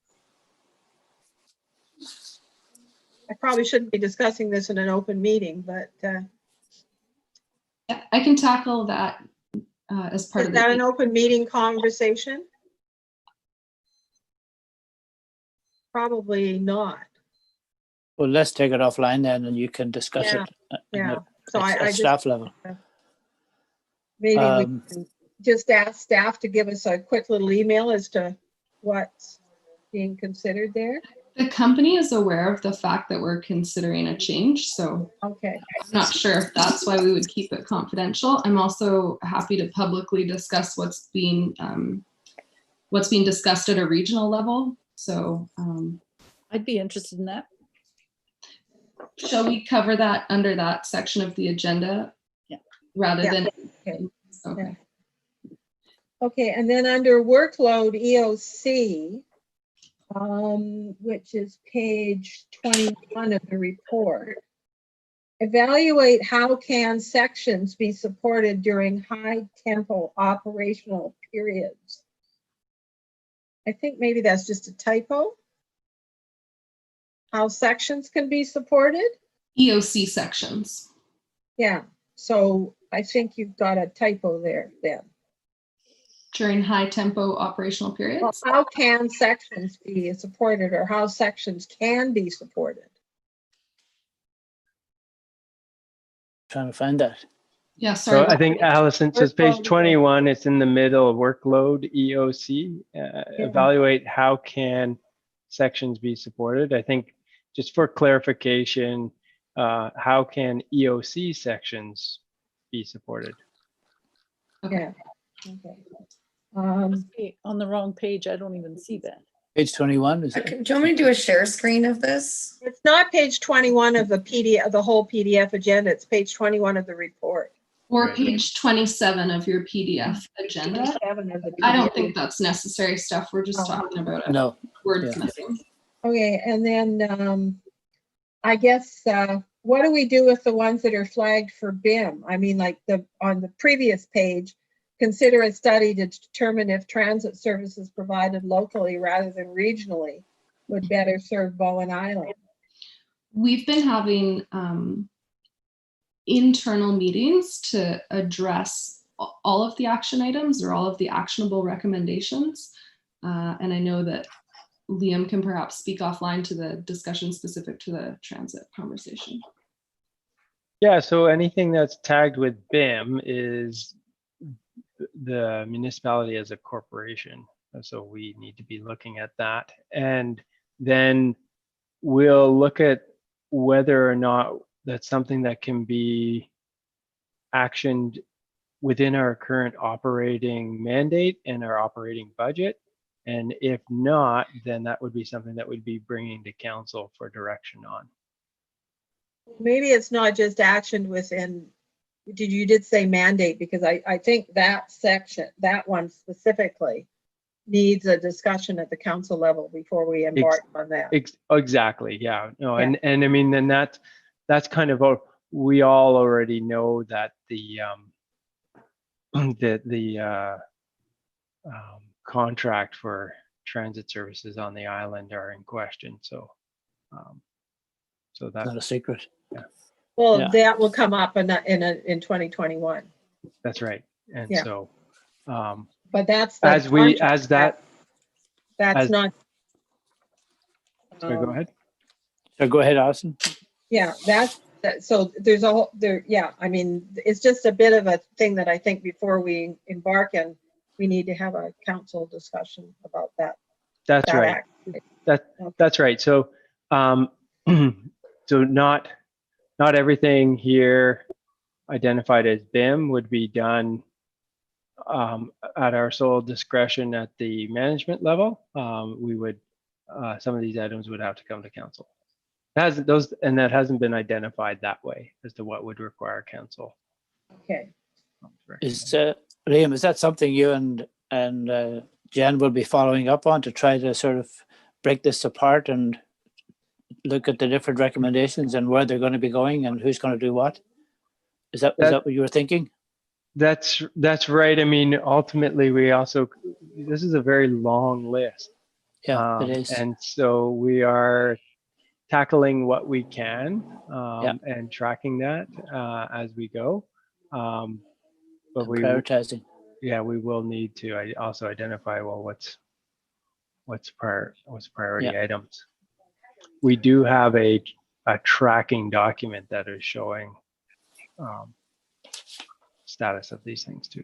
Speaker 3: I probably shouldn't be discussing this in an open meeting, but
Speaker 6: I can tackle that as part
Speaker 3: is
Speaker 6: of
Speaker 3: that an open meeting conversation? Probably not.
Speaker 5: Well, let's take it offline then, and you can discuss
Speaker 3: Yeah,
Speaker 5: it.
Speaker 3: yeah. So
Speaker 5: at
Speaker 3: I just
Speaker 5: staff level.
Speaker 3: maybe we
Speaker 5: Um,
Speaker 3: can just ask staff to give us a quick little email as to what's being considered there.
Speaker 6: The company is aware of the fact that we're considering a change, so
Speaker 3: Okay.
Speaker 6: I'm not sure if that's why we would keep it confidential. I'm also happy to publicly discuss what's being discussed at a regional level. So
Speaker 4: I'd be interested in that.
Speaker 6: shall we cover that under that section of the agenda?
Speaker 4: Yeah.
Speaker 6: Rather
Speaker 3: Yeah.
Speaker 6: than,
Speaker 3: Okay.
Speaker 6: okay.
Speaker 3: Okay, and then under workload EOC, which is page 21 of the report. Evaluate how can sections be supported during high tempo operational periods. I think maybe that's just a typo. How sections can be supported?
Speaker 6: EOC sections.
Speaker 3: Yeah, so I think you've got a typo there then.
Speaker 6: During high tempo operational
Speaker 3: Well,
Speaker 6: periods.
Speaker 3: how can sections be supported or how sections can be supported?
Speaker 5: Trying to find that.
Speaker 6: Yeah, sorry.
Speaker 8: So I think Allison says page
Speaker 3: Workload.
Speaker 8: 21, it's in the middle, workload EOC. Evaluate how can sections be supported. I think just for clarification, how can EOC sections be supported?
Speaker 3: Yeah, okay.
Speaker 4: Must be on the wrong page. I don't even see that.
Speaker 5: Page 21, is
Speaker 2: Do
Speaker 5: it?
Speaker 2: you want me to do a share screen of this?
Speaker 3: It's not page 21 of the PDF, the whole PDF agenda. It's page 21 of the report.
Speaker 6: Or
Speaker 8: Right.
Speaker 6: page 27 of your PDF agenda.
Speaker 3: 27 of the
Speaker 6: I don't
Speaker 3: PDF.
Speaker 6: think that's necessary stuff. We're just
Speaker 3: Oh.
Speaker 6: talking about
Speaker 5: No.
Speaker 6: words
Speaker 5: Yeah.
Speaker 6: missing.
Speaker 3: Okay, and then I guess what do we do with the ones that are flagged for BIM? I mean, like on the previous page, consider a study to determine if transit services provided locally rather than regionally would better serve Bowen Island.
Speaker 6: We've been having internal meetings to address all of the action items or all of the actionable recommendations. And I know that Liam can perhaps speak offline to the discussion specific to the transit conversation.
Speaker 8: Yeah, so anything that's tagged with BIM is the municipality as a corporation. So we need to be looking at that. And then we'll look at whether or not that's something that can be actioned within our current operating mandate and our operating budget. And if not, then that would be something that we'd be bringing to council for direction on.
Speaker 3: Maybe it's not just actioned within, you did say mandate, because I think that section, that one specifically needs a discussion at the council level before we embark on that.
Speaker 8: Exactly, yeah. No,
Speaker 3: Yeah.
Speaker 8: and I mean, then that's kind of we all already know that the contract for transit services on the island are in question. So that
Speaker 5: Not a secret.
Speaker 3: Well,
Speaker 5: Yeah.
Speaker 3: that will come up in 2021.
Speaker 8: that's right. And
Speaker 3: Yeah.
Speaker 8: so
Speaker 3: But that's
Speaker 8: as that
Speaker 3: that's
Speaker 8: as-
Speaker 3: not.
Speaker 8: sorry, go ahead.
Speaker 5: So go ahead, Alison.
Speaker 3: Yeah, so there's a whole there. Yeah, I mean, it's just a bit of a thing that I think before we embark in, we need to have a council discussion about that.
Speaker 8: That's right. That's right. So so not everything here identified as BIM would be done at our sole discretion at the management level. We would some of these items would have to come to council. That hasn't been identified that way as to what would require council.
Speaker 3: Okay.
Speaker 5: Is Liam, is that something you and Jen will be following up on to try to sort of break this apart and look at the different recommendations and where they're going to be going and who's going to do what? Is that what you were thinking?
Speaker 8: That's right. I mean, ultimately, this is a very long list.
Speaker 5: Yeah, it is.
Speaker 8: And so we are tackling what we can and tracking that as we go. But we
Speaker 5: prioritizing.
Speaker 8: Yeah, we will need to also identify, well, what's priority items. We do have a tracking document that is showing status of these things too.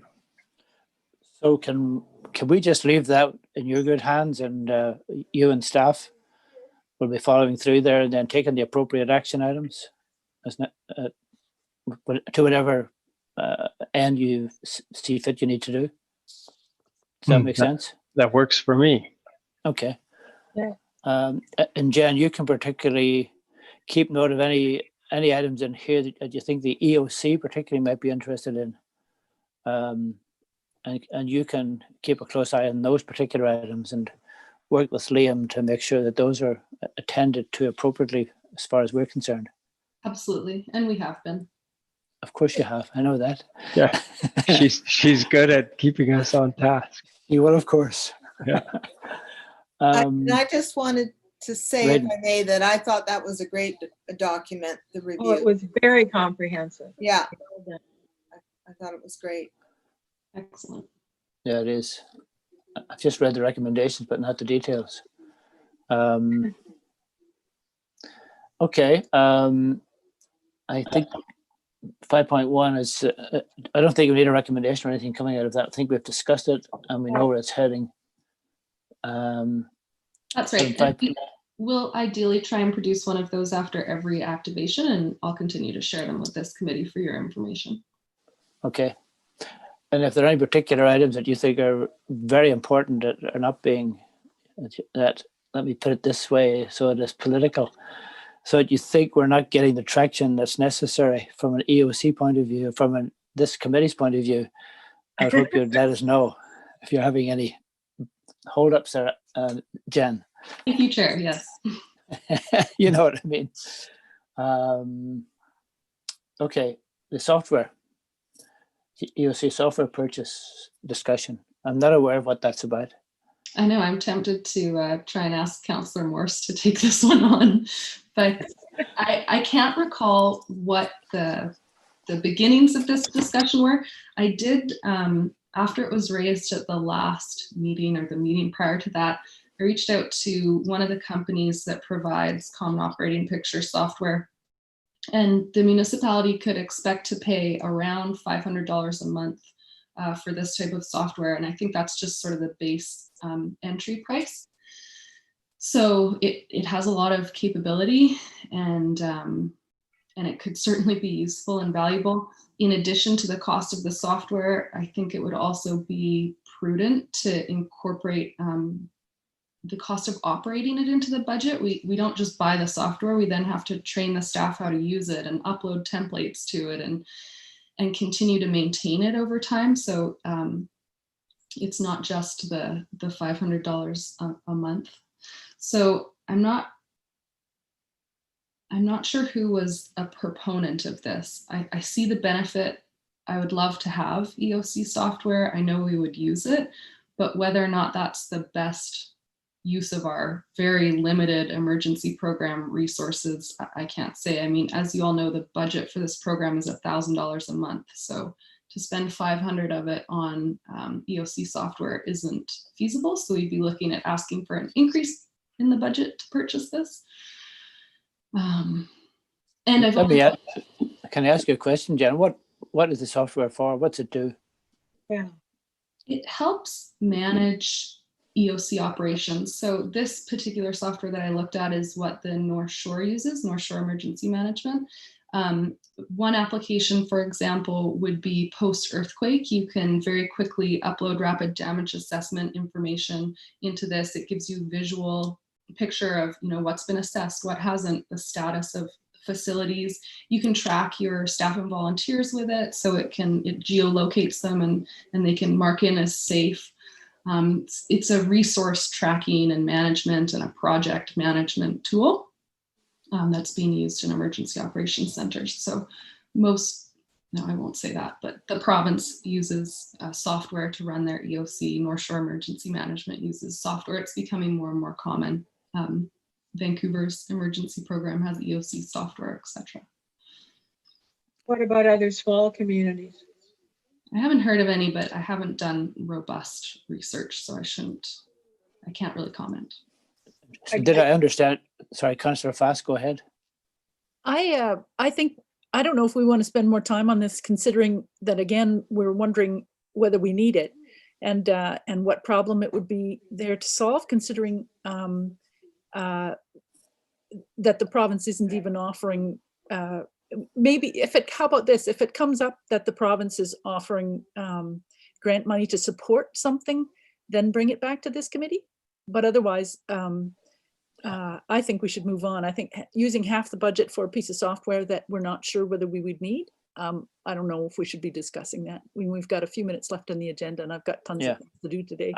Speaker 5: So can we just leave that in your good hands, and you and staff will be following through there and then taking the appropriate action items to whatever end you see fit you need to do? Does that make sense?
Speaker 8: That works for me.
Speaker 5: Okay.
Speaker 3: Yeah.
Speaker 5: And Jen, you can particularly keep note of any items in here that you think the EOC particularly might be interested in. And you can keep a close eye on those particular items and work with Liam to make sure that those are attended to appropriately as far as we're concerned.
Speaker 6: Absolutely, and we have been.
Speaker 5: Of course you have. I know that.
Speaker 8: Yeah, she's good at keeping us on task.
Speaker 5: You will, of course.
Speaker 8: Yeah.
Speaker 1: I just wanted to say, if I may, that I thought that was a great document, the review.
Speaker 3: Oh, it was very comprehensive.
Speaker 1: Yeah, I thought it was great.
Speaker 6: Excellent.
Speaker 5: Yeah, it is. I've just read the recommendations, but not the details. Okay. I think 5.1 is, I don't think we need a recommendation or anything coming out of that. I think we've discussed it and we know where it's heading.
Speaker 6: That's right. And we'll ideally try and produce one of those after every activation, and I'll continue to share them with this committee for your information.
Speaker 5: Okay. And if there are any particular items that you think are very important that are not being, let me put it this way, so it is political, so that you think we're not getting the traction that's necessary from an EOC point of view, from this committee's point of view, I would hope you'd let us know if you're having any hold-ups there, Jen.
Speaker 6: Thank you, Chair. Yes.
Speaker 5: You know what I mean. Okay, the software, EOC software purchase discussion. I'm not aware of what that's about.
Speaker 6: I know I'm tempted to try and ask Councillor Morse to take this one on, but I can't recall what the beginnings of this discussion were. I did, after it was raised at the last meeting or the meeting prior to that, I reached out to one of the companies that provides common operating picture software, and the municipality could expect to pay around $500 a month for this type of software. And I think that's just sort of the base entry price. So it has a lot of capability, and it could certainly be useful and valuable. In addition to the cost of the software, I think it would also be prudent to incorporate the cost of operating it into the budget. We don't just buy the software, we then have to train the staff how to use it and upload templates to it and continue to maintain it over time. So it's not just the $500 a month. So I'm not sure who was a proponent of this. I see the benefit. I would love to have EOC software. I know we would use it, but whether or not that's the best use of our very limited emergency program resources, I can't say. I mean, as you all know, the budget for this program is $1,000 a month. So to spend 500 of it on EOC software isn't feasible. So we'd be looking at asking for an increase in the budget to purchase this. And I've
Speaker 5: Can I ask you a question, Jen? What is the software for? What's it do?
Speaker 3: Yeah.
Speaker 6: It helps manage EOC operations. So this particular software that I looked at is what the North Shore uses, North Shore Emergency Management. One application, for example, would be post-earthquake. You can very quickly upload rapid damage assessment information into this. It gives you visual picture of, you know, what's been assessed, what hasn't, the status of facilities. You can track your staff and volunteers with it, so it geolocates them and they can mark in as safe. It's a resource tracking and management and a project management tool that's being used in emergency operations centers. So no, I won't say that, but the province uses software to run their EOC. North Shore Emergency Management uses software. It's becoming more and more common. Vancouver's emergency program has EOC software, etc.
Speaker 3: What about other small communities?
Speaker 6: I haven't heard of any, but I haven't done robust research, so I can't really comment.
Speaker 5: So did I understand? Sorry, Councillor Fast, go ahead.
Speaker 4: I think, I don't know if we want to spend more time on this, considering that, again, we're wondering whether we need it and what problem it would be there to solve, considering that the province isn't even offering, maybe how about this, if it comes up that the province is offering grant money to support something, then bring it back to this committee. But otherwise, I think we should move on. I think using half the budget for a piece of software that we're not sure whether we would need, I don't know if we should be discussing that. We've got a few minutes left on the agenda and I've got tons of things to do today.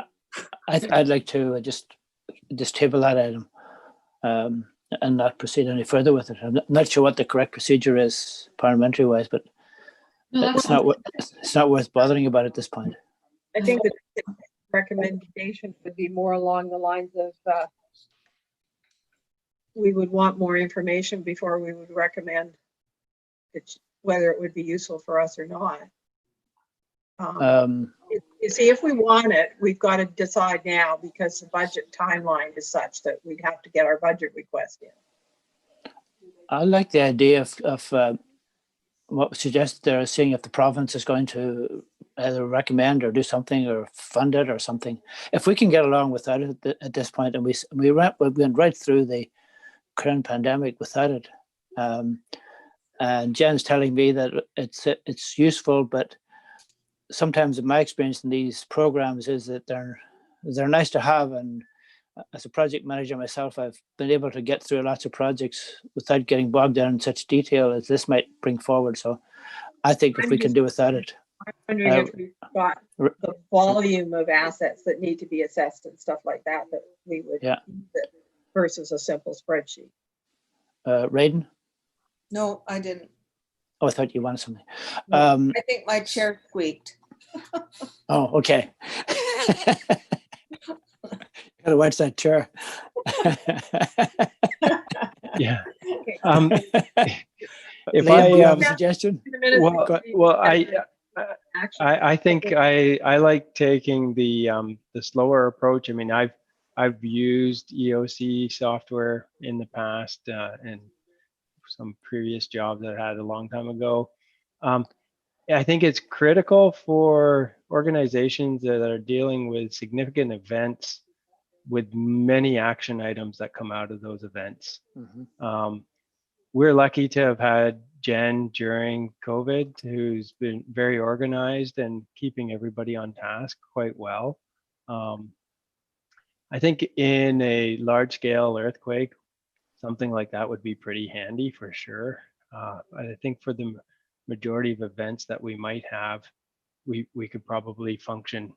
Speaker 5: I'd like to just table that item and not proceed any further with it. I'm not sure what the correct procedure is parliamentary wise, but
Speaker 6: No,
Speaker 5: it's not worth bothering about at this point.
Speaker 3: I think the recommendation would be more along the lines of we would want more information before we would recommend whether it would be useful for us or not. You see, if we want it, we've got to decide now, because the budget timeline is such that we'd have to get our budget request in.
Speaker 5: I like the idea of what was suggested there, seeing if the province is going to either recommend or do something or fund it or something. If we can get along without it at this point, and we went right through the current pandemic without it, and Jen's telling me that it's useful, but sometimes in my experience in these programs is that they're nice to have, and as a project manager myself, I've been able to get through lots of projects without getting bogged down in such detail as this might bring forward. So I think if we can do without it.
Speaker 3: I'm wondering if we've got the volume of assets that need to be assessed and stuff like that we would use it versus a simple spreadsheet.
Speaker 5: Raiden?
Speaker 1: No, I didn't.
Speaker 5: Oh, I thought you wanted something.
Speaker 1: I think my chair squeaked.
Speaker 5: Oh, okay. Gotta watch that chair.
Speaker 8: Yeah.
Speaker 5: If
Speaker 8: I,
Speaker 5: I have a suggestion,
Speaker 8: well, I think I like taking the slower approach. I mean, I've used EOC software in the past and some previous jobs that I had a long time ago. I think it's critical for organizations that are dealing with significant events with many action items that come out of those events. We're lucky to have had Jen during COVID, who's been very organized and keeping everybody on task quite well. I think in a large scale earthquake, something like that would be pretty handy for sure. I think for the majority of events that we might have, we could probably function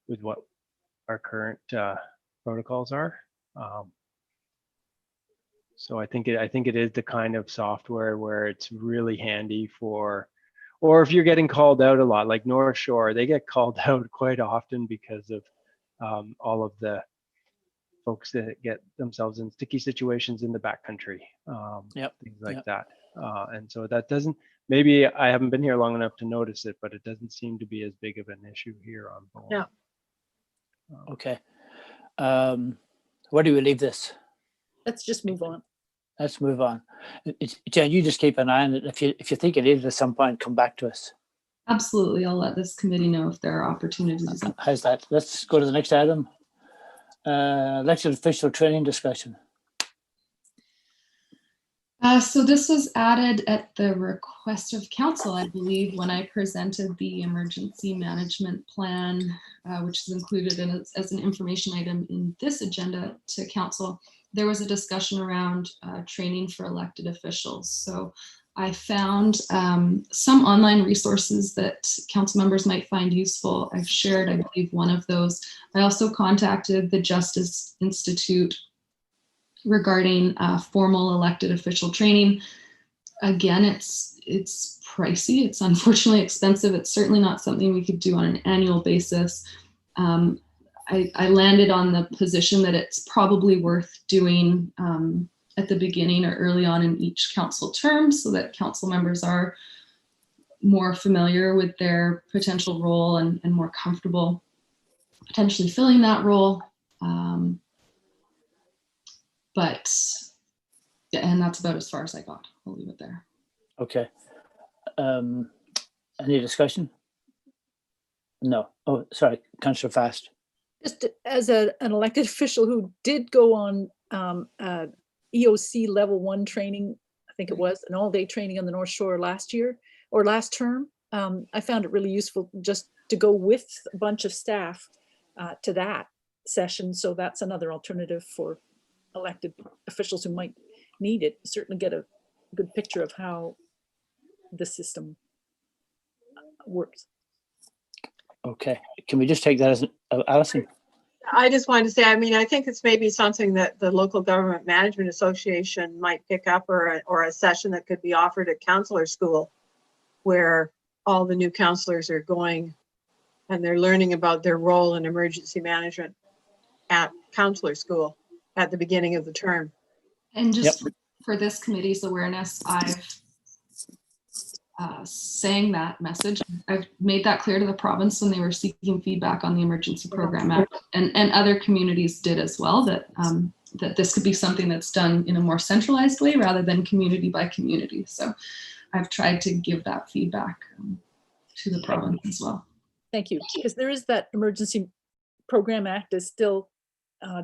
Speaker 8: with what our current protocols are. So I think it is the kind of software where it's really handy for, or if you're getting called out a lot, like North Shore, they get called out quite often because of all of the folks that get themselves in sticky situations in the backcountry, things like that. And so that doesn't, maybe I haven't been here long enough to notice it, but it doesn't seem to be as big of an issue here on Bowen.
Speaker 3: Yeah.
Speaker 5: Okay. Where do we leave this?
Speaker 4: Let's just move on.
Speaker 5: Let's move on. Jen, you just keep an eye on it. If you think it is at some point, come back to us.
Speaker 6: Absolutely. I'll let this committee know if there are opportunities.
Speaker 5: How's that? Let's go to the next item. Elected official training discussion.
Speaker 6: So this was added at the request of council, I believe, when I presented the emergency management plan, which is included in as an information item in this agenda to council. There was a discussion around training for elected officials. So I found some online resources that council members might find useful. I've shared, I believe, one of those. I also contacted the Justice Institute regarding formal elected official training. Again, it's pricey. It's unfortunately expensive. It's certainly not something we could do on an annual basis. I landed on the position that it's probably worth doing at the beginning or early on in each council term so that council members are more familiar with their potential role and more comfortable potentially filling that role. But yeah, and that's about as far as I got. I'll leave it there.
Speaker 5: Okay. Any discussion? No. Oh, sorry, Councillor Fast.
Speaker 4: Just as an elected official who did go on EOC level 1 training, I think it was an all-day training on the North Shore last year or last term. I found it really useful just to go with a bunch of staff to that session. So that's another alternative for elected officials who might need it. Certainly get a good picture of how the system works.
Speaker 5: Okay, can we just take that as Alison?
Speaker 3: I just wanted to say, I mean, I think it's maybe something that the Local Government Management Association might pick up, or a session that could be offered at counselor school where all the new counselors are going and they're learning about their role in emergency management at counselor school at the beginning of the term.
Speaker 6: And just for this committee's awareness, I've saying that message. I've made that clear to the province when they were seeking feedback on the Emergency Program Act, and other communities did as well, that that this could be something that's done in a more centralized way rather than community by community. So I've tried to give that feedback to the province as well.
Speaker 4: Thank you, because there is that Emergency Program Act is still,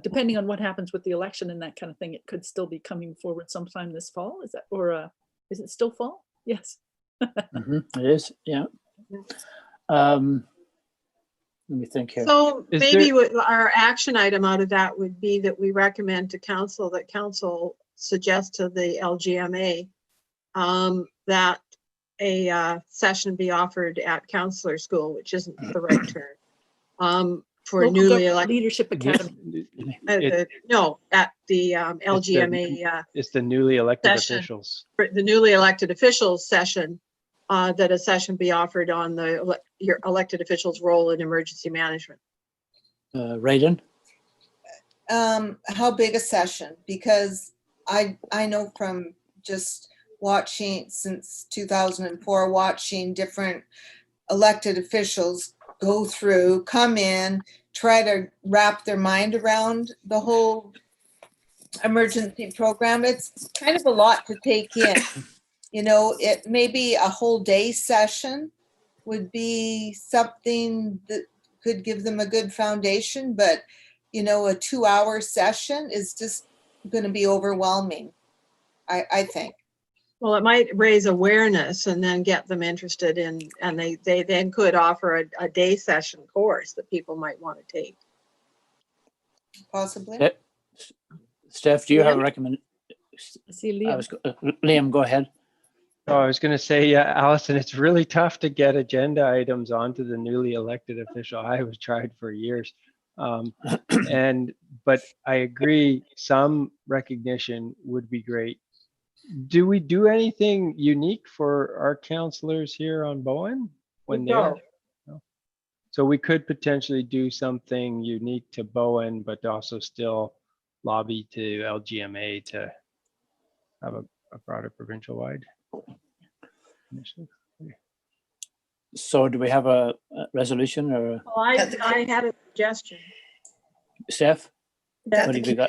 Speaker 4: depending on what happens with the election and that kind of thing, it could still be coming forward sometime this fall. Is that, or is it still fall? Yes.
Speaker 5: It is, yeah. Let me think here.
Speaker 3: So maybe what our action item out of that would be that we recommend to council that council suggest to the LGMA that a session be offered at counselor school, which isn't the right term, for
Speaker 4: Local
Speaker 3: newly
Speaker 4: Government
Speaker 3: elected,
Speaker 4: Leadership Academy.
Speaker 3: no, at the LGMA,
Speaker 8: It's the newly elected
Speaker 3: session.
Speaker 8: officials.
Speaker 3: for the newly elected officials session, that a session be offered on your elected officials' role in emergency management.
Speaker 5: Raiden?
Speaker 1: How big a session? Because I know from just watching since 2004, watching different elected officials go through, come in, try to wrap their mind around the whole emergency program. It's kind of a lot to take in. You know, it maybe a whole day session would be something that could give them a good foundation, but you know, a 2-hour session is just going to be overwhelming, I think.
Speaker 3: Well, it might raise awareness and then get them interested in, and they then could offer a day session course that people might want to take.
Speaker 1: Possibly.
Speaker 5: Steph, do you have a
Speaker 3: Liam?
Speaker 5: recommend?
Speaker 4: I see Liam.
Speaker 5: Liam, go ahead.
Speaker 8: Oh, I was going to say, yeah, Allison, it's really tough to get agenda items onto the newly elected official. I was tried for years. But I agree, some recognition would be great. Do we do anything unique for our counselors here on Bowen when
Speaker 3: We
Speaker 8: they're?
Speaker 3: don't.
Speaker 8: No. So we could potentially do something unique to Bowen, but also still lobby to LGMA to have a broader provincial wide initiative.
Speaker 5: So do we have a resolution or
Speaker 3: Well, I had a suggestion.
Speaker 5: Steph?
Speaker 3: that-
Speaker 5: What have you got?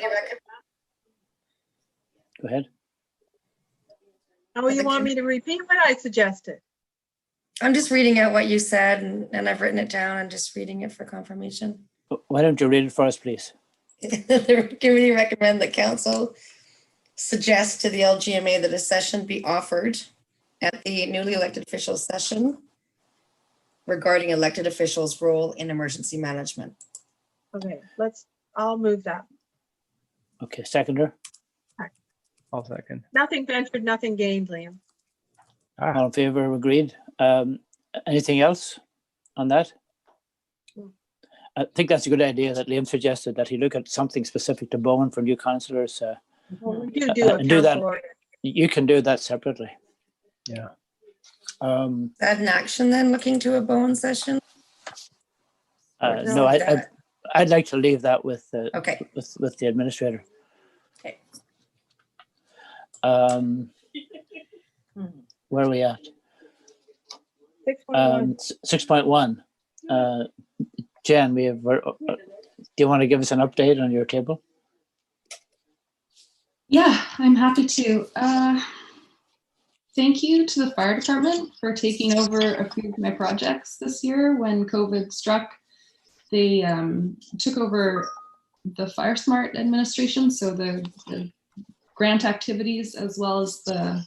Speaker 5: Go ahead.
Speaker 3: Oh, you want me to repeat what I suggested?
Speaker 2: I'm just reading out what you said and I've written it down. I'm just reading it for confirmation.
Speaker 5: Why don't you read it for us, please?
Speaker 2: The committee recommend that council suggest to the LGMA that a session be offered at the newly elected officials session regarding elected officials' role in emergency management.
Speaker 3: Okay, I'll move that.
Speaker 5: Okay, seconder.
Speaker 8: I'll second.
Speaker 3: Nothing ventured, nothing gained, Liam.
Speaker 5: All in favor, agreed. Anything else on that? I think that's a good idea that Liam suggested, that he look at something specific to Bowen for new councillors.
Speaker 3: Well, we do a
Speaker 5: Do that.
Speaker 3: council order.
Speaker 5: You can do that separately.
Speaker 8: Yeah.
Speaker 2: Is that an action then, looking to a Bowen session?
Speaker 5: No, I'd like to leave that with
Speaker 2: Okay.
Speaker 5: with the administrator.
Speaker 2: Okay.
Speaker 5: Where are we at?
Speaker 3: 6.1.
Speaker 5: 6.1. Jen, we have. Do you want to give us an update on your table?
Speaker 6: Yeah, I'm happy to. Thank you to the fire department for taking over a few of my projects this year when COVID struck. They took over the FireSmart administration, so the grant activities as well as the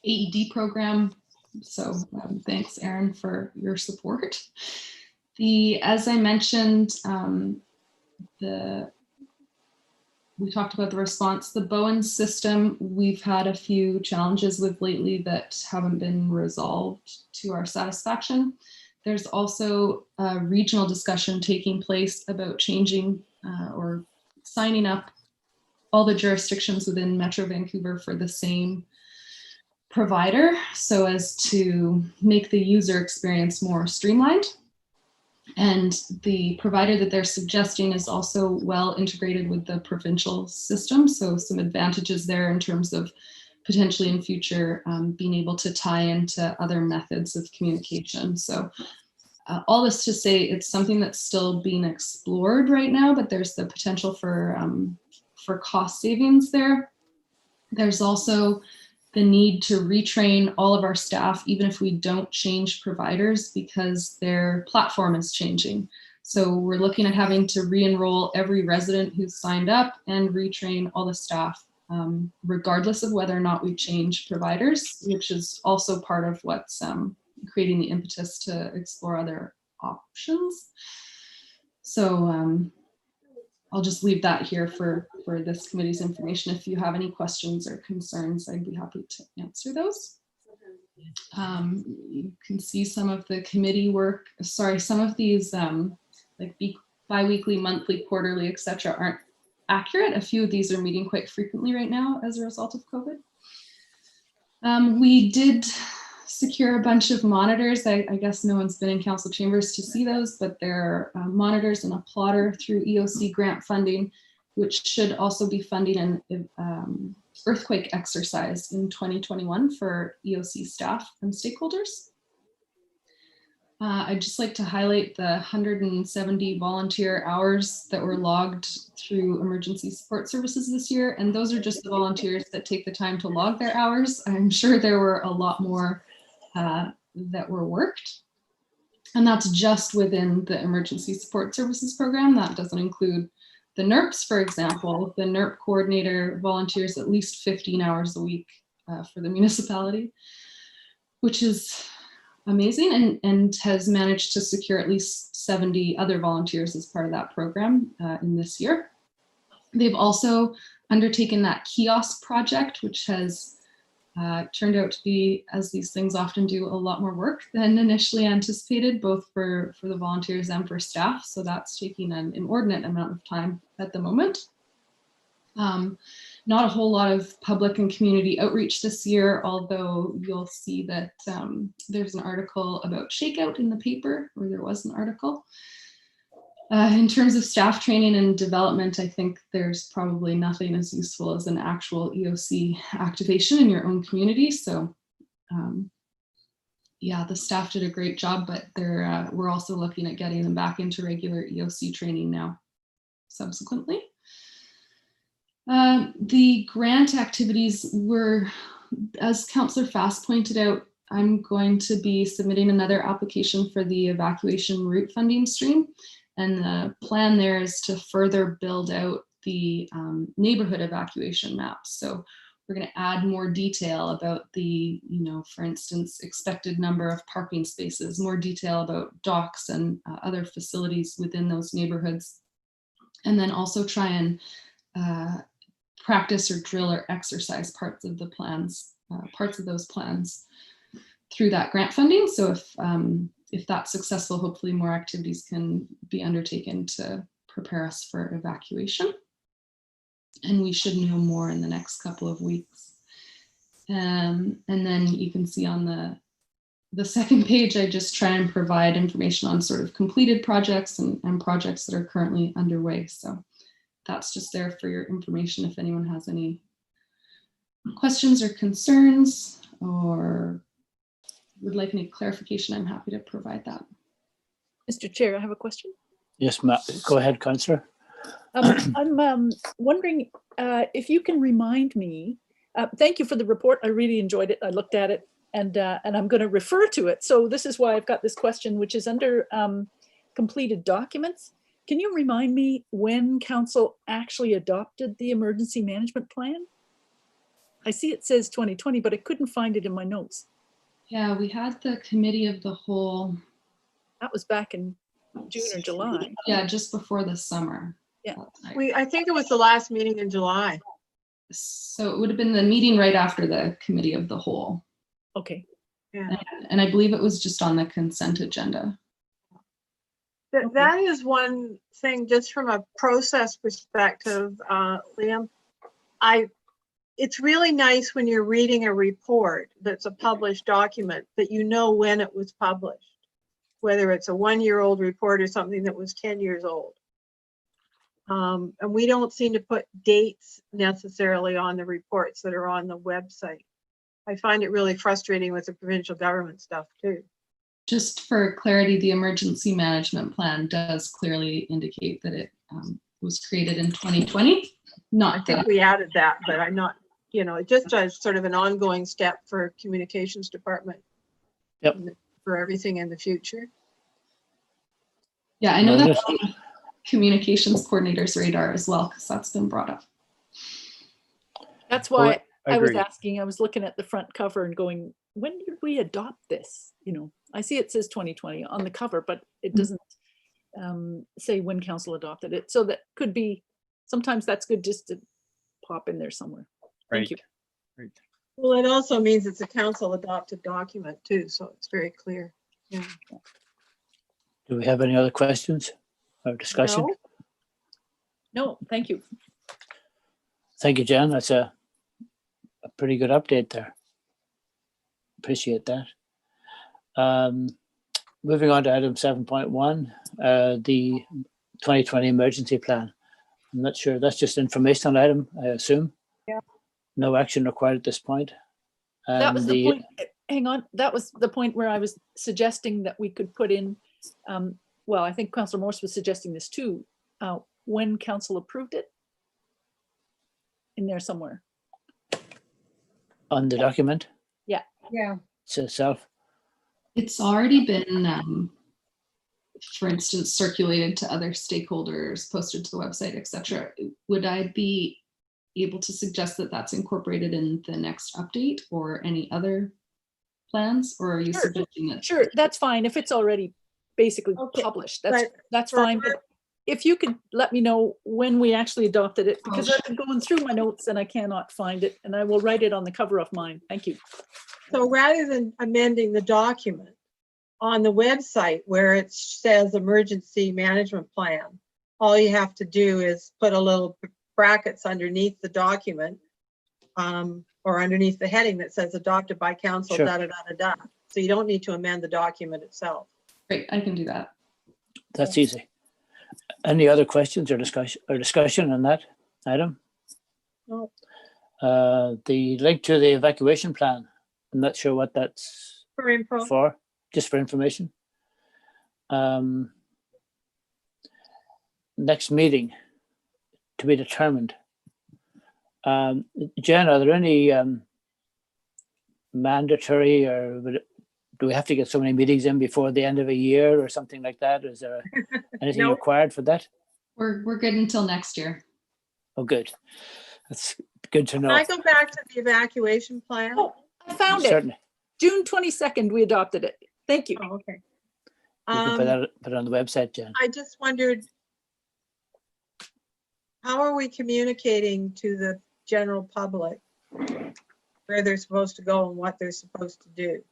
Speaker 6: AED program. So thanks, Erin, for your support. As I mentioned, we talked about the response. The Bowen system, we've had a few challenges with lately that haven't been resolved to our satisfaction. There's also a regional discussion taking place about changing or signing up all the jurisdictions within Metro Vancouver for the same provider, so as to make the user experience more streamlined. And the provider that they're suggesting is also well integrated with the provincial system. So some advantages there in terms of potentially in future being able to tie into other methods of communication. So all this to say, it's something that's still being explored right now, but there's the potential for cost savings there. There's also the need to retrain all of our staff, even if we don't change providers, because their platform is changing. So we're looking at having to re-enroll every resident who's signed up and retrain all the staff, regardless of whether or not we change providers, which is also part of what's creating the impetus to explore other options. So I'll just leave that here for this committee's information. If you have any questions or concerns, I'd be happy to answer those. You can see some of the committee work, some of these like bi-weekly, monthly, quarterly, etc., aren't accurate. A few of these are meeting quite frequently right now as a result of COVID. We did secure a bunch of monitors. I guess no one's been in council chambers to see those, but there are monitors and a plotter through EOC grant funding, which should also be funding an earthquake exercise in 2021 for EOC staff and stakeholders. I'd just like to highlight the 170 volunteer hours that were logged through emergency support services this year. And those are just the volunteers that take the time to log their hours. I'm sure there were a lot more that were worked. And that's just within the emergency support services program. That doesn't include the NERPs, for example. The NERP coordinator volunteers at least 15 hours a week for the municipality, which is amazing, and has managed to secure at least 70 other volunteers as part of that program in this year. They've also undertaken that kiosk project, which has turned out to be, as these things often do, a lot more work than initially anticipated, both for the volunteers and for staff. So that's taking an inordinate amount of time at the moment. Not a whole lot of public and community outreach this year, although you'll see that there's an article about Shakeout in the paper, or there was an article. In terms of staff training and development, I think there's probably nothing as useful as an actual EOC activation in your own community. So yeah, the staff did a great job, but we're also looking at getting them back into regular EOC training now subsequently. The grant activities were, as Councillor Fast pointed out, I'm going to be submitting another application for the evacuation route funding stream. And the plan there is to further build out the neighborhood evacuation maps. So we're going to add more detail about the, for instance, expected number of parking spaces, more detail about docks and other facilities within those neighborhoods. And then also try and practice or drill or exercise parts of the plans, parts of those plans through that grant funding. So if that's successful, hopefully more activities can be undertaken to prepare us for evacuation. And we should know more in the next couple of weeks. And then you can see on the second page, I just try and provide information on sort of completed projects and projects that are currently underway. So that's just there for your information. If anyone has any questions or concerns or would like any clarification, I'm happy to provide that.
Speaker 4: Mr. Chair, I have a question.
Speaker 5: Yes, go ahead, Councillor.
Speaker 4: I'm wondering if you can remind me, thank you for the report. I really enjoyed it. I looked at it and I'm going to refer to it. So this is why I've got this question, which is under completed documents. Can you remind me when council actually adopted the emergency management plan? I see it says 2020, but I couldn't find it in my notes.
Speaker 6: Yeah, we had the committee of the whole.
Speaker 4: That was back in June or July.
Speaker 6: Yeah, just before the summer.
Speaker 4: Yeah.
Speaker 3: I think it was the last meeting in July.
Speaker 6: So it would have been the meeting right after the committee of the whole.
Speaker 4: Okay.
Speaker 3: Yeah.
Speaker 6: And I believe it was just on the consent agenda.
Speaker 3: That is one thing, just from a process perspective, Liam. It's really nice when you're reading a report that's a published document that you know when it was published, whether it's a 1-year-old report or something that was 10 years old. And we don't seem to put dates necessarily on the reports that are on the website. I find it really frustrating with the provincial government stuff too.
Speaker 6: Just for clarity, the emergency management plan does clearly indicate that it was created in 2020.
Speaker 3: I think we added that, but I'm not, just as sort of an ongoing step for communications department.
Speaker 5: Yep.
Speaker 3: For everything in the future.
Speaker 6: Yeah, I know that's on the communications coordinator's radar as well, because that's been brought up.
Speaker 4: That's why I was
Speaker 8: Agreed.
Speaker 4: asking, I was looking at the front cover and going, when did we adopt this? I see it says 2020 on the cover, but it doesn't say when council adopted it. So that could be, sometimes that's good just to pop in there somewhere. Thank you.
Speaker 8: Right.
Speaker 3: Well, it also means it's a council adopted document too, so it's very clear. Yeah.
Speaker 5: Do we have any other questions? or discussion?
Speaker 3: No?
Speaker 4: No, thank you.
Speaker 5: Thank you, Jen. That's a pretty good update there. Appreciate that. Moving on to item 7.1, the 2020 emergency plan. I'm not sure. That's just informational item, I assume.
Speaker 3: Yeah.
Speaker 5: No action required at this point.
Speaker 4: That was the point. Hang on. That was the point where I was suggesting that we could put in, well, I think Councillor Morse was suggesting this too, when council approved it. In there somewhere.
Speaker 5: On the document
Speaker 3: Yeah.
Speaker 5: itself.
Speaker 6: It's already been, for instance, circulated to other stakeholders, posted to the website, etc. Would I be able to suggest that that's incorporated in the next update or any other plans? Or are you
Speaker 4: Sure.
Speaker 6: suggesting that?
Speaker 4: Sure, that's fine. If it's already basically
Speaker 3: Okay,
Speaker 4: published,
Speaker 3: but
Speaker 4: that's
Speaker 3: for
Speaker 4: fine. But if you could let me know when we actually adopted it, because I've been going through my notes and I cannot find it, and I will write it on the cover of mine. Thank you.
Speaker 3: So rather than amending the document on the website where it says emergency management plan, all you have to do is put a little brackets underneath the document or underneath the heading that says adopted by council,
Speaker 5: Sure.
Speaker 3: da, da, da, da, da. So you don't need to amend the document itself.
Speaker 6: Great, I can do that.
Speaker 5: That's easy. Any other questions or discussion on that item?
Speaker 3: No.
Speaker 5: The link to the evacuation plan. I'm not sure what that's
Speaker 3: For info.
Speaker 5: for, just for information. Next meeting to be determined. Jen, are there any mandatory or do we have to get so many meetings in before the end of a year or something like that? Is there anything
Speaker 3: No.
Speaker 5: required for that?
Speaker 6: We're good until next year.
Speaker 5: Oh, good. That's good to
Speaker 3: Can
Speaker 5: know.
Speaker 3: I go back to the evacuation plan?
Speaker 4: Oh, I found it.
Speaker 5: Certainly.
Speaker 4: June 22nd, we adopted it. Thank you.
Speaker 3: Oh, okay.
Speaker 5: You can put it on the website, Jen.
Speaker 3: I just wondered, how are we communicating to the general public where they're supposed to go and what they're supposed to do?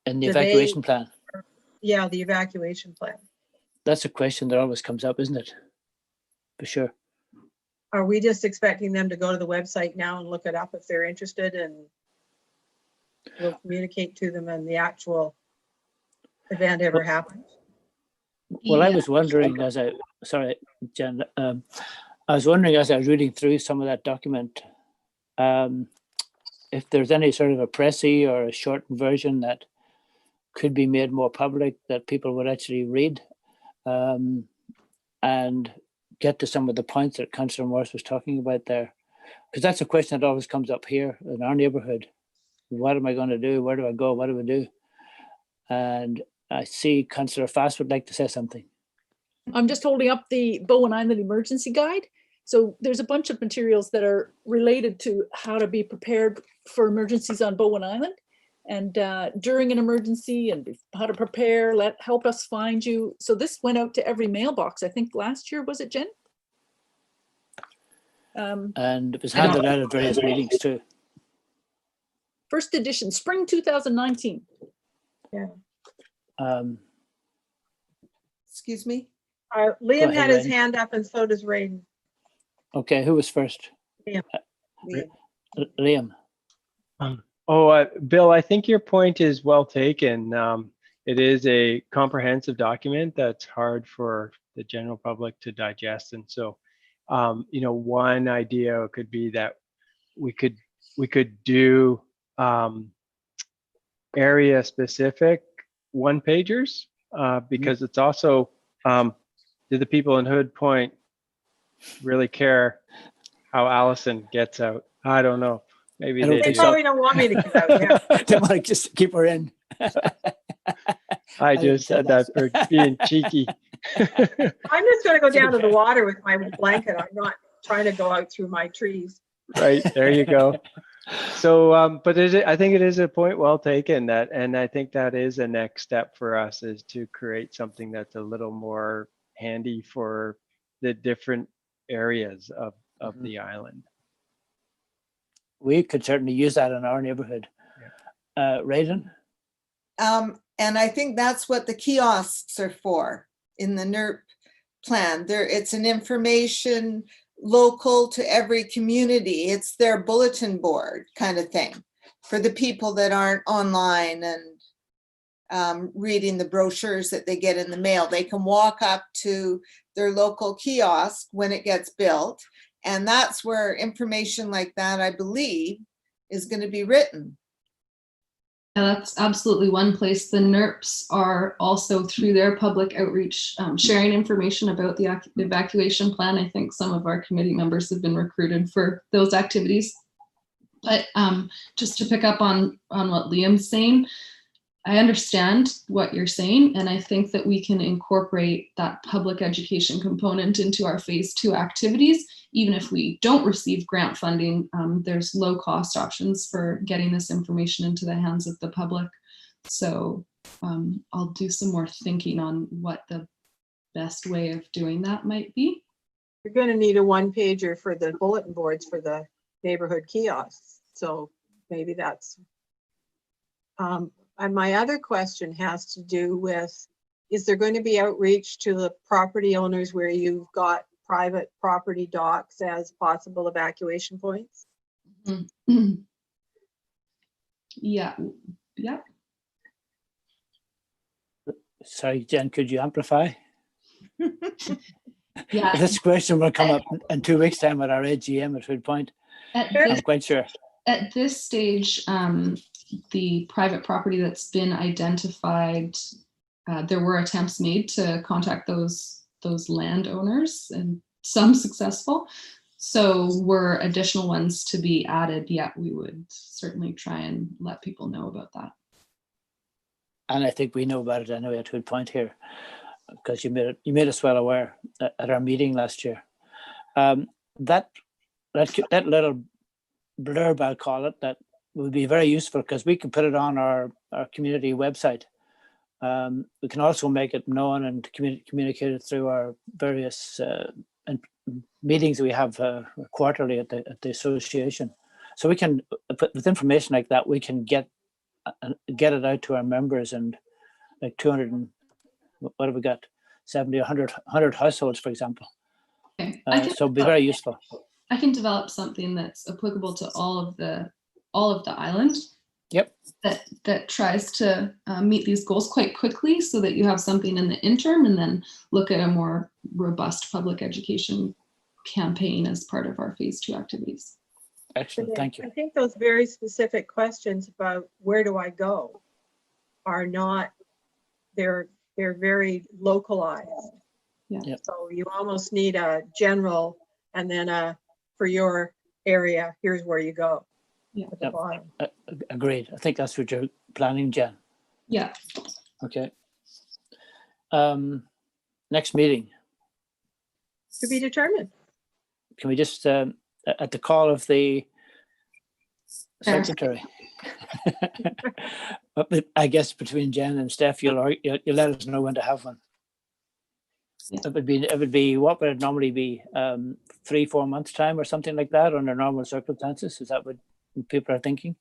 Speaker 5: In the
Speaker 3: Do they-
Speaker 5: evacuation plan.
Speaker 3: Yeah, the evacuation plan.
Speaker 5: That's a question that always comes up, isn't it? For sure.
Speaker 3: Are we just expecting them to go to the website now and look it up if they're interested, and we'll communicate to them when the actual event ever happens?
Speaker 5: Well, I
Speaker 6: Yeah.
Speaker 5: was wondering sorry, Jen, I was wondering as I was reading through some of that document, if there's any sort of a précis or a shortened version that could be made more public that people would actually read and get to some of the points that Councillor Morris was talking about there. Because that's a question that always comes up here in our neighbourhood. What am I going to do? Where do I go? What do we do? And I see Councillor Fass would like to say something.
Speaker 4: I'm just holding up the Bowen Island Emergency Guide. So there's a bunch of materials that are related to how to be prepared for emergencies on Bowen Island and during an emergency and how to prepare, help us find you. So this went out to every mailbox, I think last year, was it, Jen?
Speaker 5: And it was handed out at various meetings too.
Speaker 4: First edition, spring 2019.
Speaker 1: Excuse me?
Speaker 3: Liam
Speaker 5: ahead,
Speaker 3: had his
Speaker 5: Rain.
Speaker 3: hand up and so does Raiden.
Speaker 5: Okay, who was first?
Speaker 1: Yeah.
Speaker 5: Liam.
Speaker 8: Bill, I think your point is well taken. It is a comprehensive document that's hard for the general public to digest. And so, one idea could be that we could do area specific one pagers because it's also, do the people in Hood Point really care how Allison gets out? I don't know. Maybe
Speaker 5: I don't
Speaker 8: they
Speaker 3: They
Speaker 5: think
Speaker 8: do.
Speaker 5: so.
Speaker 3: probably don't want me to get out, yeah.
Speaker 5: They might just keep her in.
Speaker 8: I
Speaker 5: didn't
Speaker 8: just
Speaker 5: say
Speaker 8: said that
Speaker 5: that.
Speaker 8: for being cheeky.
Speaker 3: I'm just gonna go down to the water with my blanket. I'm not trying to go out through my trees.
Speaker 8: Right, there you go. So, but I think it is a point well taken and I think that is a next step for us is to create something that's a little more handy for the different areas of the island.
Speaker 5: We could certainly use that in our neighbourhood. Raiden?
Speaker 1: And I think that's what the kiosks are for in the NERP plan. It's an information local to every community. It's their bulletin board kind of thing for the people that aren't online and reading the brochures that they get in the mail. They can walk up to their local kiosk when it gets built. And that's where information like that, I believe, is going to be written.
Speaker 6: Yeah, that's absolutely one place. The NERPs are also through their public outreach sharing information about the evacuation plan. I think some of our committee members have been recruited for those activities. But just to pick up on what Liam's saying, I understand what you're saying, and I think that we can incorporate that public education component into our phase 2 activities. Even if we don't receive grant funding, there's low cost options for getting this information into the hands of the public. So I'll do some more thinking on what the best way of doing that might be.
Speaker 3: You're going to need a one-pager for the bulletin boards for the neighborhood kiosks. So maybe that's, and my other question has to do with, is there going to be outreach to the property owners where you've got private property docks as possible evacuation points?
Speaker 6: Yeah.
Speaker 5: Sorry, Jen, could you amplify?
Speaker 6: Yeah.
Speaker 5: This question will come up in 2 weeks' time at our AGM at Hood Point. I'm quite sure.
Speaker 6: At this stage, the private property that's been identified, there were attempts made to contact those landowners, and some successful. So were additional ones to be added, yeah, we would certainly try and let people know about that.
Speaker 5: And I think we know about it anyway at Hood Point here, because you made us well aware at our meeting last year. That little blurb, I'll call it, that would be very useful because we can put it on our community website. We can also make it known and communicate it through our various meetings we have quarterly at the association. So we can, with information like that, we can get it out to our members, and like 200 and what have we got? 70, 100 households, for example.
Speaker 6: Okay.
Speaker 5: So it'd be very useful.
Speaker 6: I can develop something that's applicable to all of the island.
Speaker 5: Yep.
Speaker 6: That tries to meet these goals quite quickly, so that you have something in the interim, and then look at a more robust public education campaign as part of our phase 2 activities.
Speaker 5: Excellent, thank you.
Speaker 3: I think those very specific questions about where do I go are not, they're very localized.
Speaker 6: Yeah.
Speaker 5: Yep.
Speaker 3: So you almost need a general, and then for your area, here's where you go.
Speaker 6: Yeah.
Speaker 3: At the
Speaker 5: Yep.
Speaker 3: bottom.
Speaker 5: Agreed. I think that's what you're planning, Jen.
Speaker 6: Yeah.
Speaker 5: Okay. Next meeting.
Speaker 3: To be determined.
Speaker 5: Can we just, at the call of the
Speaker 6: Sure.
Speaker 5: secretary? But I guess between Jen and Steph, you'll let us know when to have one.
Speaker 6: Yeah.
Speaker 5: It would be what would it normally be? 3-4 months time or something like that under normal circumstances? Is that what people are thinking?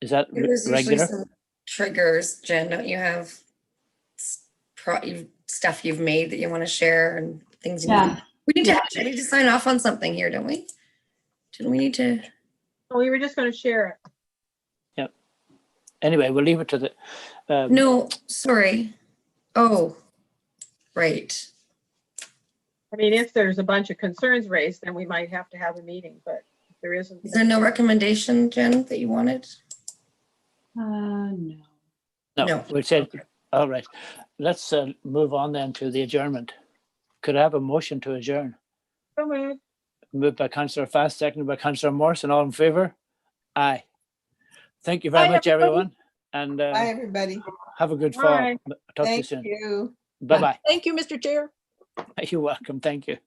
Speaker 5: Is that
Speaker 2: There's usually
Speaker 5: regular?
Speaker 2: some triggers, Jen, don't you have stuff you've made that you want to share and things you
Speaker 6: Yeah.
Speaker 2: need to, need to sign off on something here, don't we? Didn't we need to?
Speaker 3: We were just going to share it.
Speaker 5: Yep. Anyway, we'll leave it to the.
Speaker 2: No, sorry. Oh, right.
Speaker 3: I mean, if there's a bunch of concerns raised, then we might have to have a meeting, but if there isn't.
Speaker 2: Is there no recommendation, Jen, that you wanted?
Speaker 6: No.
Speaker 5: No, we said, all right. Let's move on then to the adjournment. Could I have a motion to adjourn?
Speaker 3: So moved.
Speaker 5: Moved by Councillor Fast, seconded by Councillor Morrison. All in favour? Aye. Thank you very
Speaker 3: Bye,
Speaker 5: much,
Speaker 3: everybody.
Speaker 5: everyone. And
Speaker 1: Bye, everybody.
Speaker 5: have a good fall.
Speaker 3: Bye.
Speaker 5: Talk to you
Speaker 1: Thank
Speaker 5: soon.
Speaker 1: you.
Speaker 5: Bye-bye.
Speaker 4: Thank you, Mr. Chair.
Speaker 5: You're welcome. Thank you.